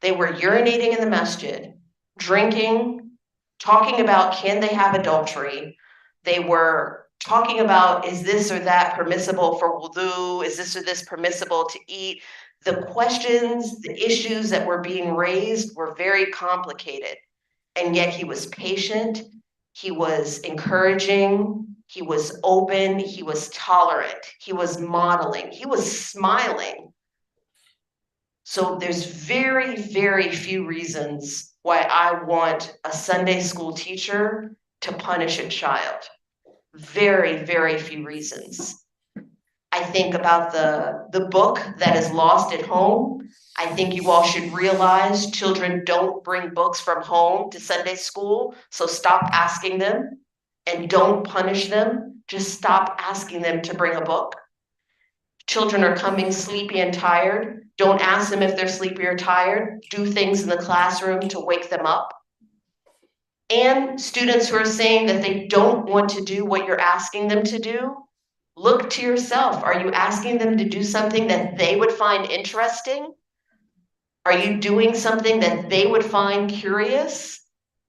They were urinating in the masjid, drinking, talking about can they have adultery. They were talking about is this or that permissible for wudu, is this or this permissible to eat. The questions, the issues that were being raised were very complicated. And yet he was patient, he was encouraging, he was open, he was tolerant, he was modeling, he was smiling. So there's very, very few reasons why I want a Sunday school teacher to punish a child. Very, very few reasons. I think about the book that is lost at home. I think you all should realize children don't bring books from home to Sunday school, so stop asking them and don't punish them. Just stop asking them to bring a book. Children are coming sleepy and tired. Don't ask them if they're sleepy or tired. Do things in the classroom to wake them up. And students who are saying that they don't want to do what you're asking them to do, look to yourself. Are you asking them to do something that they would find interesting? Are you doing something that they would find curious,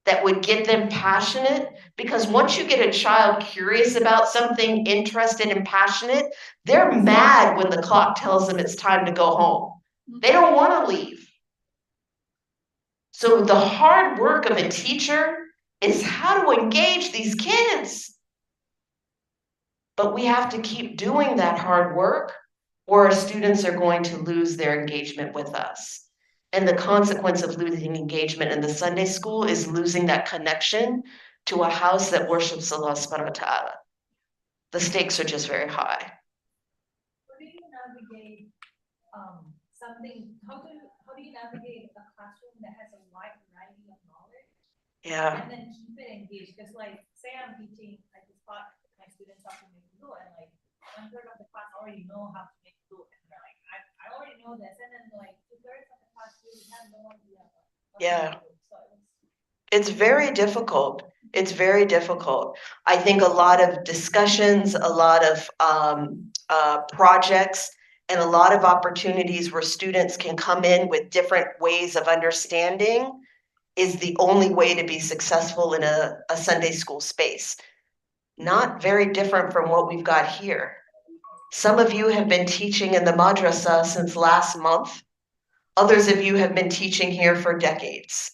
that would get them passionate? Because once you get a child curious about something, interested and passionate, they're mad when the clock tells them it's time to go home. They don't want to leave. So the hard work of a teacher is how to engage these kids. But we have to keep doing that hard work, or our students are going to lose their engagement with us. And the consequence of losing engagement in the Sunday school is losing that connection to a house that worships Allah subhanahu wa ta'ala. The stakes are just very high. How do you navigate something? How do you navigate a classroom that has a wide variety of knowledge? Yeah. And then keep it engaged? Because, like, say I'm teaching, I just taught my students how to make glue, and like 1/3 of the class already know how to make glue, and they're like, I already know this, and then like 2/3 of the class really have no idea. Yeah. It's very difficult. It's very difficult. I think a lot of discussions, a lot of projects, and a lot of opportunities where students can come in with different ways of understanding is the only way to be successful in a Sunday school space. Not very different from what we've got here. Some of you have been teaching in the madrasah since last month. Others of you have been teaching here for decades.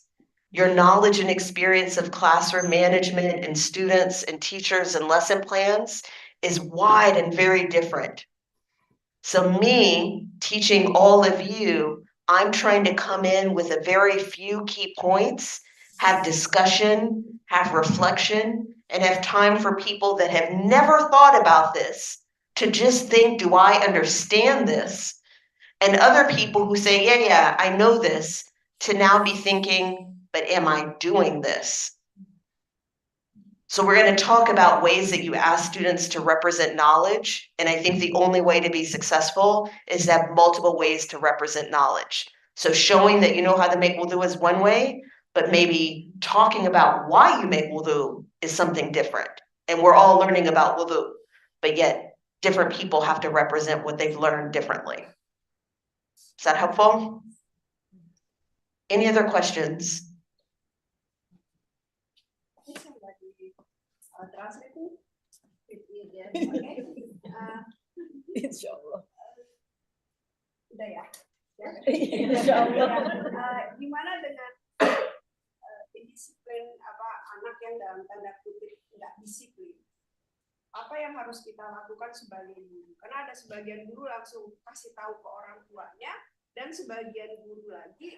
Your knowledge and experience of classroom management and students and teachers and lesson plans is wide and very different. So me teaching all of you, I'm trying to come in with a very few key points, have discussion, have reflection, and have time for people that have never thought about this to just think, do I understand this? And other people who say, yeah, I know this, to now be thinking, but am I doing this? So we're going to talk about ways that you ask students to represent knowledge. And I think the only way to be successful is to have multiple ways to represent knowledge. So showing that you know how to make wudu is one way, but maybe talking about why you make wudu is something different. And we're all learning about wudu, but yet different people have to represent what they've learned differently. Is that helpful? Any other questions? Translate. Insyaallah. Udah ya. Insyaallah. Gimana dengan disiplin anak yang dalam tanda kutip tidak disiplin? Apa yang harus kita lakukan sebagai guru? Karena ada sebagian guru langsung kasih tahu ke orang tuanya, dan sebagian guru lagi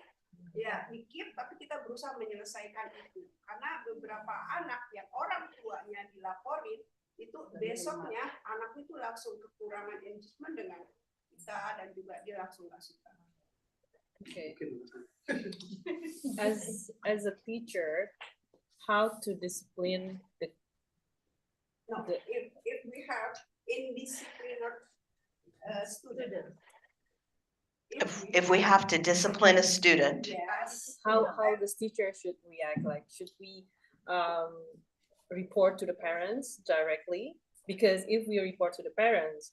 ya mikir, tapi kita berusaha menyelesaikan itu. Karena beberapa anak yang orang tuanya dilaporin, itu besoknya anak itu langsung kekurangan engagement dengan kita, dan juga dia langsung nggak suka. Okay. As a teacher, how to discipline the if we have indisciplined student. If we have to discipline a student, Yes. how this teacher should react? Like, should we report to the parents directly? Because if we report to the parents,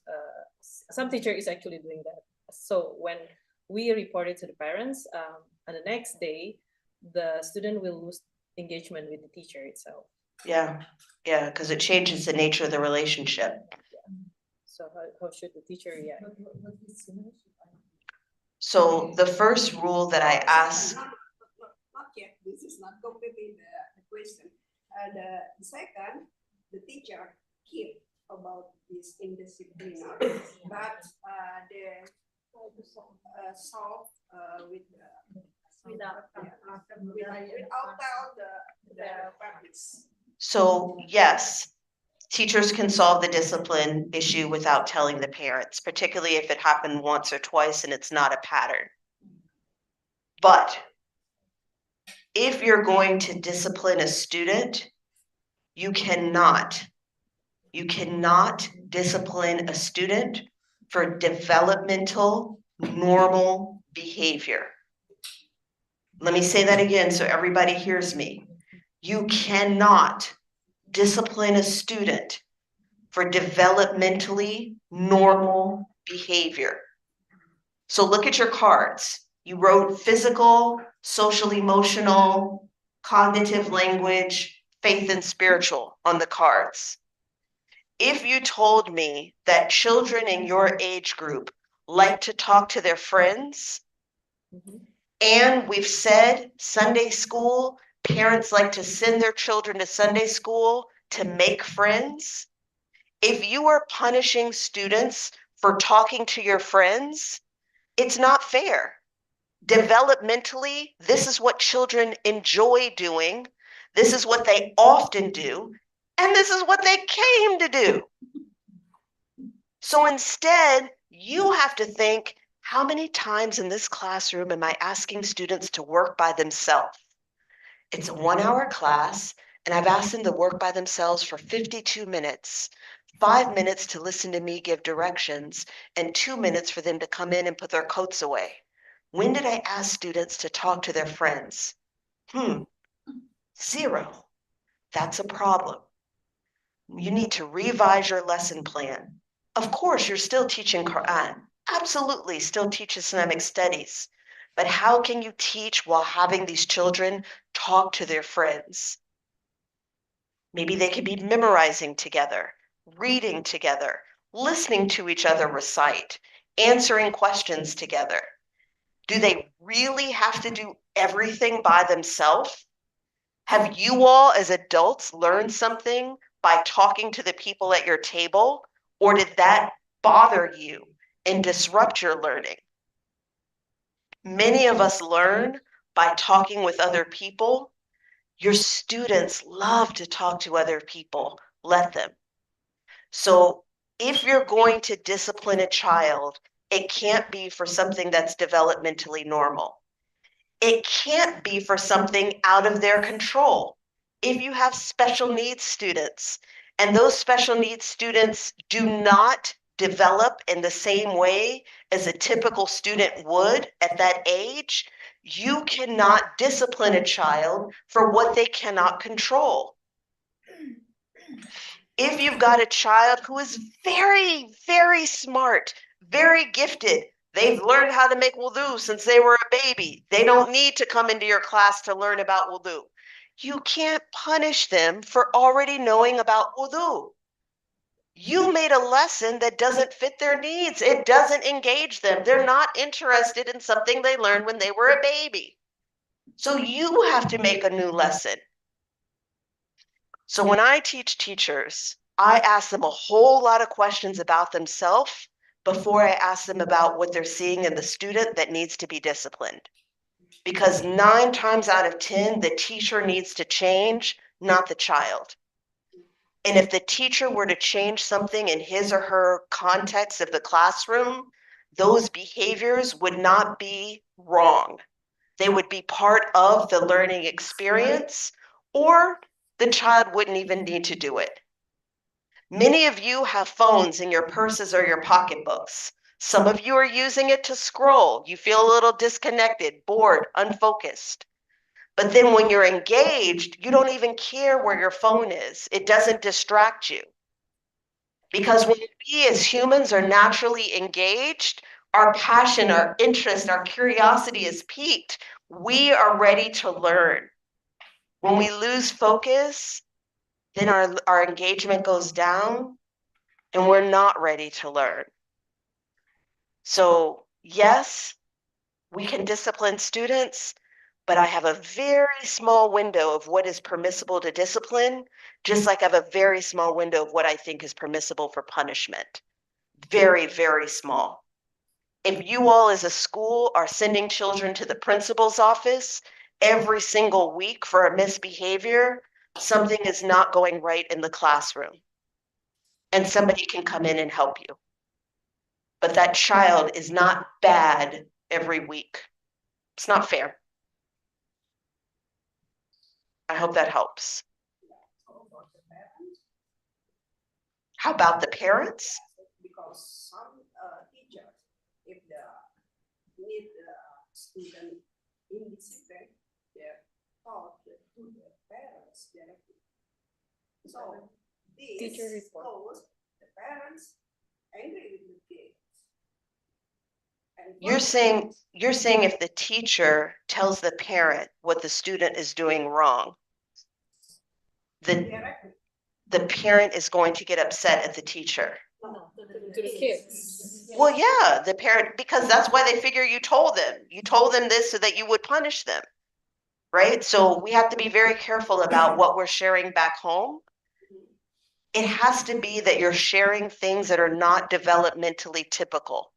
some teacher is actually doing that. So when we report it to the parents, on the next day, the student will lose engagement with the teacher itself. yeah, because it changes the nature of the relationship. So how should the teacher react? So the first rule that I ask, Not yet. This is not completely the question. The second, the teacher keep about this indiscipline, but they solve without all the practice. so yes, teachers can solve the discipline issue without telling the parents, particularly if it happened once or twice and it's not a pattern. But if you're going to discipline a student, you cannot discipline a student for developmental normal behavior. Let me say that again so everybody hears me. You cannot discipline a student for developmentally normal behavior. So look at your cards. You wrote physical, social, emotional, cognitive language, faith, and spiritual on the cards. If you told me that children in your age group like to talk to their friends, and we've said Sunday school, parents like to send their children to Sunday school to make friends, if you are punishing students for talking to your friends, it's not fair. Developmentally, this is what children enjoy doing. This is what they often do. And this is what they came to do. So instead, you have to think, how many times in this classroom am I asking students to work by themselves? It's a 1-hour class, and I've asked them to work by themselves for 52 minutes. 5 minutes to listen to me give directions, and 2 minutes for them to come in and put their coats away. When did I ask students to talk to their friends? 0. That's a problem. You need to revise your lesson plan. Of course, you're still teaching Quran. Absolutely, still teach Islamic studies. But how can you teach while having these children talk to their friends? Maybe they could be memorizing together, reading together, listening to each other recite, answering questions together. Do they really have to do everything by themselves? Have you all as adults learned something by talking to the people at your table, or did that bother you and disrupt your learning? Many of us learn by talking with other people. Your students love to talk to other people. Let them. So if you're going to discipline a child, it can't be for something that's developmentally normal. It can't be for something out of their control. If you have special needs students and those special needs students do not develop in the same way as a typical student would at that age, you cannot discipline a child for what they cannot control. If you've got a child who is very, very smart, very gifted, they've learned how to make wudu since they were a baby. They don't need to come into your class to learn about wudu. You can't punish them for already knowing about wudu. You made a lesson that doesn't fit their needs. It doesn't engage them. They're not interested in something they learned when they were a baby. So you have to make a new lesson. So when I teach teachers, I ask them a whole lot of questions about themselves before I ask them about what they're seeing in the student that needs to be disciplined. Because 9 times out of 10, the teacher needs to change, not the child. And if the teacher were to change something in his or her context of the classroom, those behaviors would not be wrong. They would be part of the learning experience, or the child wouldn't even need to do it. Many of you have phones in your purses or your pocketbooks. Some of you are using it to scroll. You feel a little disconnected, bored, unfocused. But then when you're engaged, you don't even care where your phone is. It doesn't distract you. Because when we as humans are naturally engaged, our passion, our interest, our curiosity is piqued. We are ready to learn. When we lose focus, then our engagement goes down and we're not ready to learn. So yes, we can discipline students, but I have a very small window of what is permissible to discipline, just like I have a very small window of what I think is permissible for punishment. Very, very small. If you all as a school are sending children to the principal's office every single week for a misbehavior, something is not going right in the classroom. And somebody can come in and help you. But that child is not bad every week. It's not fair. I hope that helps. How about the parents? Because some teachers, if the need student indiscipline, they're taught to the parents directly. So Teacher this report. caused the parents angry with the kids. And You're saying if the teacher tells the parent what the student is doing wrong, directly, the parent is going to get upset at the teacher. To the kids. Well, yeah, the parent, because that's why they figure you told them. You told them this so that you would punish them, right? So we have to be very careful about what we're sharing back home. It has to be that you're sharing things that are not developmentally typical.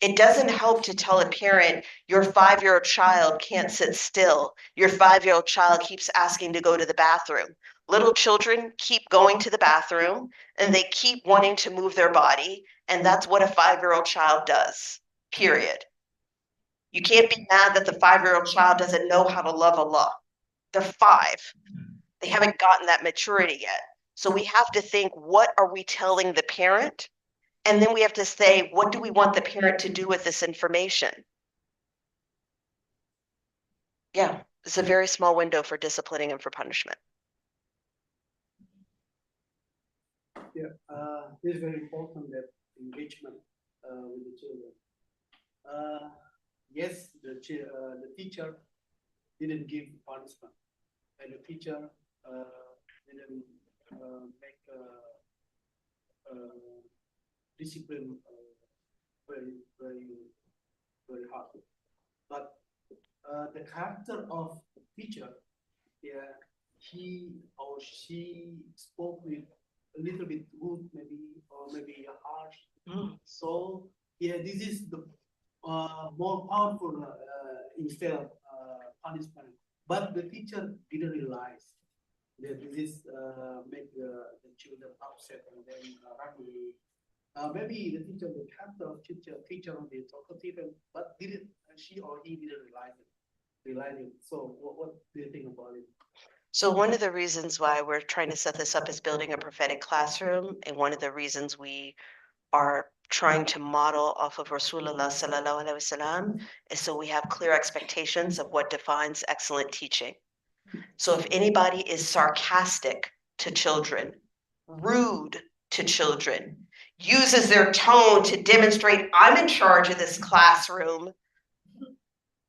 It doesn't help to tell a parent your 5-year-old child can't sit still. Your 5-year-old child keeps asking to go to the bathroom. Little children keep going to the bathroom and they keep wanting to move their body. And that's what a 5-year-old child does, period. You can't be mad that the 5-year-old child doesn't know how to love Allah. They're 5. They haven't gotten that maturity yet. So we have to think, what are we telling the parent? And then we have to say, what do we want the parent to do with this information? Yeah, it's a very small window for disciplining and for punishment. Yeah, it's very important that engagement with the children. Yes, the teacher didn't give punishment, and the teacher didn't make discipline very hard. But the character of teacher, yeah, he or she spoke with a little bit rude, maybe, or maybe harsh. So yeah, this is the more powerful instead of punishment. But the teacher didn't realize that this is make the children upset and then running. Maybe the teacher, the character of teacher on the talkative, but didn't she or he didn't realize it. So what do you think about it? So one of the reasons why we're trying to set this up is building a prophetic classroom, and one of the reasons we are trying to model off of Rasulullah sallallahu alaihi wasallam is so we have clear expectations of what defines excellent teaching. So if anybody is sarcastic to children, rude to children, uses their tone to demonstrate, I'm in charge of this classroom,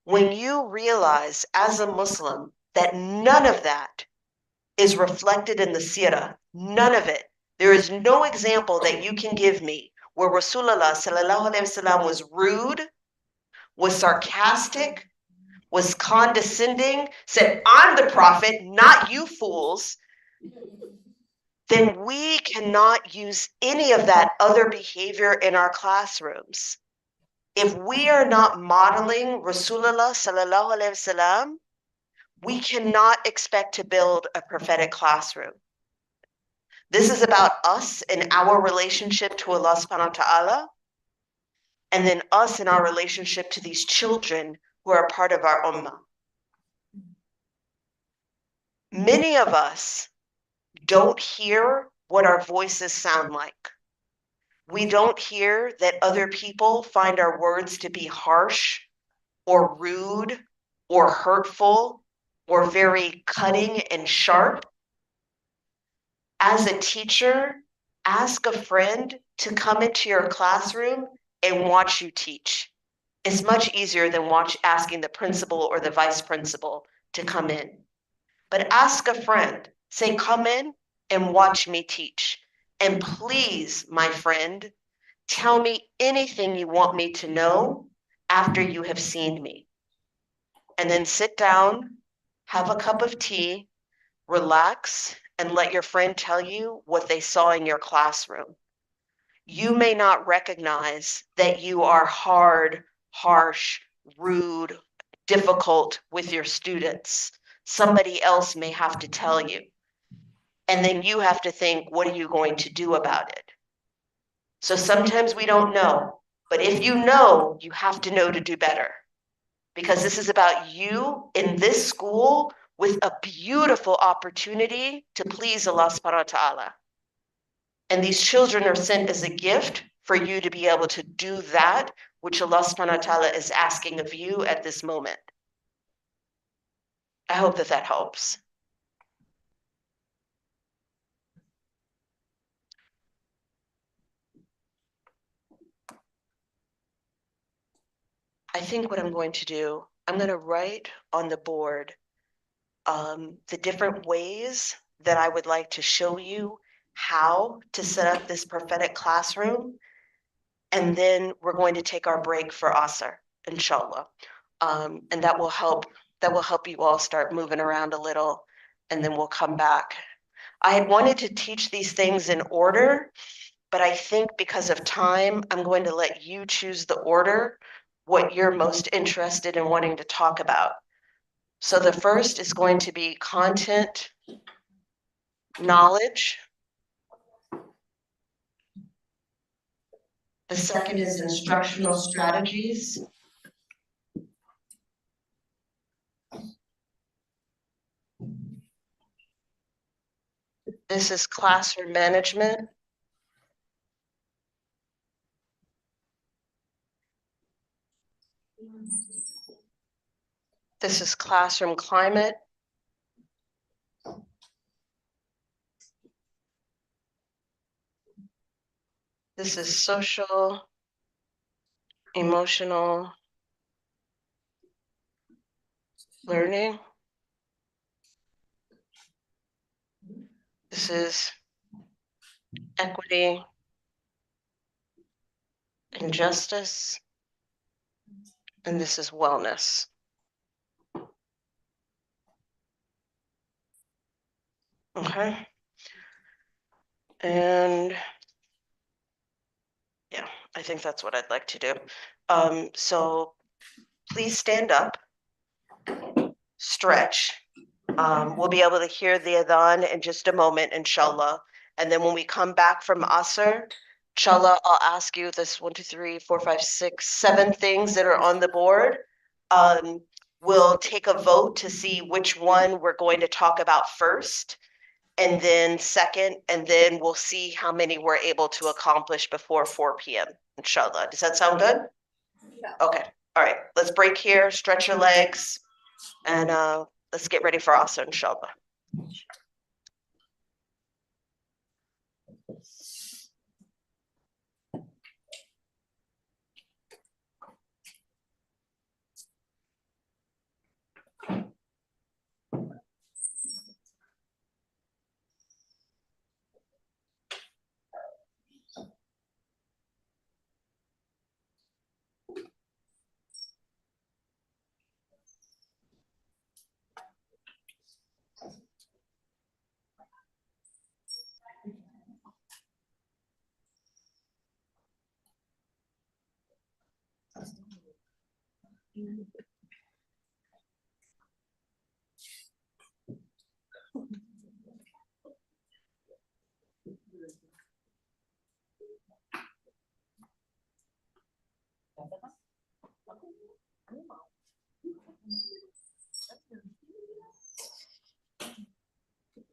when you realize as a Muslim that none of that is reflected in the seerah, none of it, there is no example that you can give me where Rasulullah sallallahu alaihi wasallam was rude, was sarcastic, was condescending, said, I'm the prophet, not you fools, then we cannot use any of that other behavior in our classrooms. If we are not modeling Rasulullah sallallahu alaihi wasallam, we cannot expect to build a prophetic classroom. This is about us and our relationship to Allah subhanahu wa ta'ala, and then us and our relationship to these children who are part of our ummah. Many of us don't hear what our voices sound like. We don't hear that other people find our words to be harsh or rude or hurtful or very cutting and sharp. As a teacher, ask a friend to come into your classroom and watch you teach. It's much easier than asking the principal or the vice principal to come in. But ask a friend, say, come in and watch me teach. And please, my friend, tell me anything you want me to know after you have seen me. And then sit down, have a cup of tea, relax, and let your friend tell you what they saw in your classroom. You may not recognize that you are hard, harsh, rude, difficult with your students. Somebody else may have to tell you. And then you have to think, what are you going to do about it? So sometimes we don't know, but if you know, you have to know to do better. Because this is about you in this school with a beautiful opportunity to please Allah subhanahu wa ta'ala. And these children are sent as a gift for you to be able to do that which Allah subhanahu wa ta'ala is asking of you at this moment. I hope that that helps. I think what I'm going to do, I'm going to write on the board the different ways that I would like to show you how to set up this prophetic classroom. And then we're going to take our break for Asr, inshallah. And that will help you all start moving around a little, and then we'll come back. I had wanted to teach these things in order, but I think because of time, I'm going to let you choose the order, what you're most interested in wanting to talk about. So the first is going to be content, knowledge. The second is instructional strategies. This is classroom management. This is classroom climate. This is social, emotional learning. This is equity. and justice, and this is wellness. Okay. And yeah, I think that's what I'd like to do. So please stand up, stretch. We'll be able to hear the adhan in just a moment, inshallah. And then when we come back from Asr, inshallah, I'll ask you this 1, 2, 3, 4, 5, 6, 7 things that are on the board. We'll take a vote to see which one we're going to talk about first, and then second, and then we'll see how many we're able to accomplish before 4 p.m. Inshallah. Does that sound good? Okay. All right. Let's break here, stretch your legs, and let's get ready for Asr, inshallah.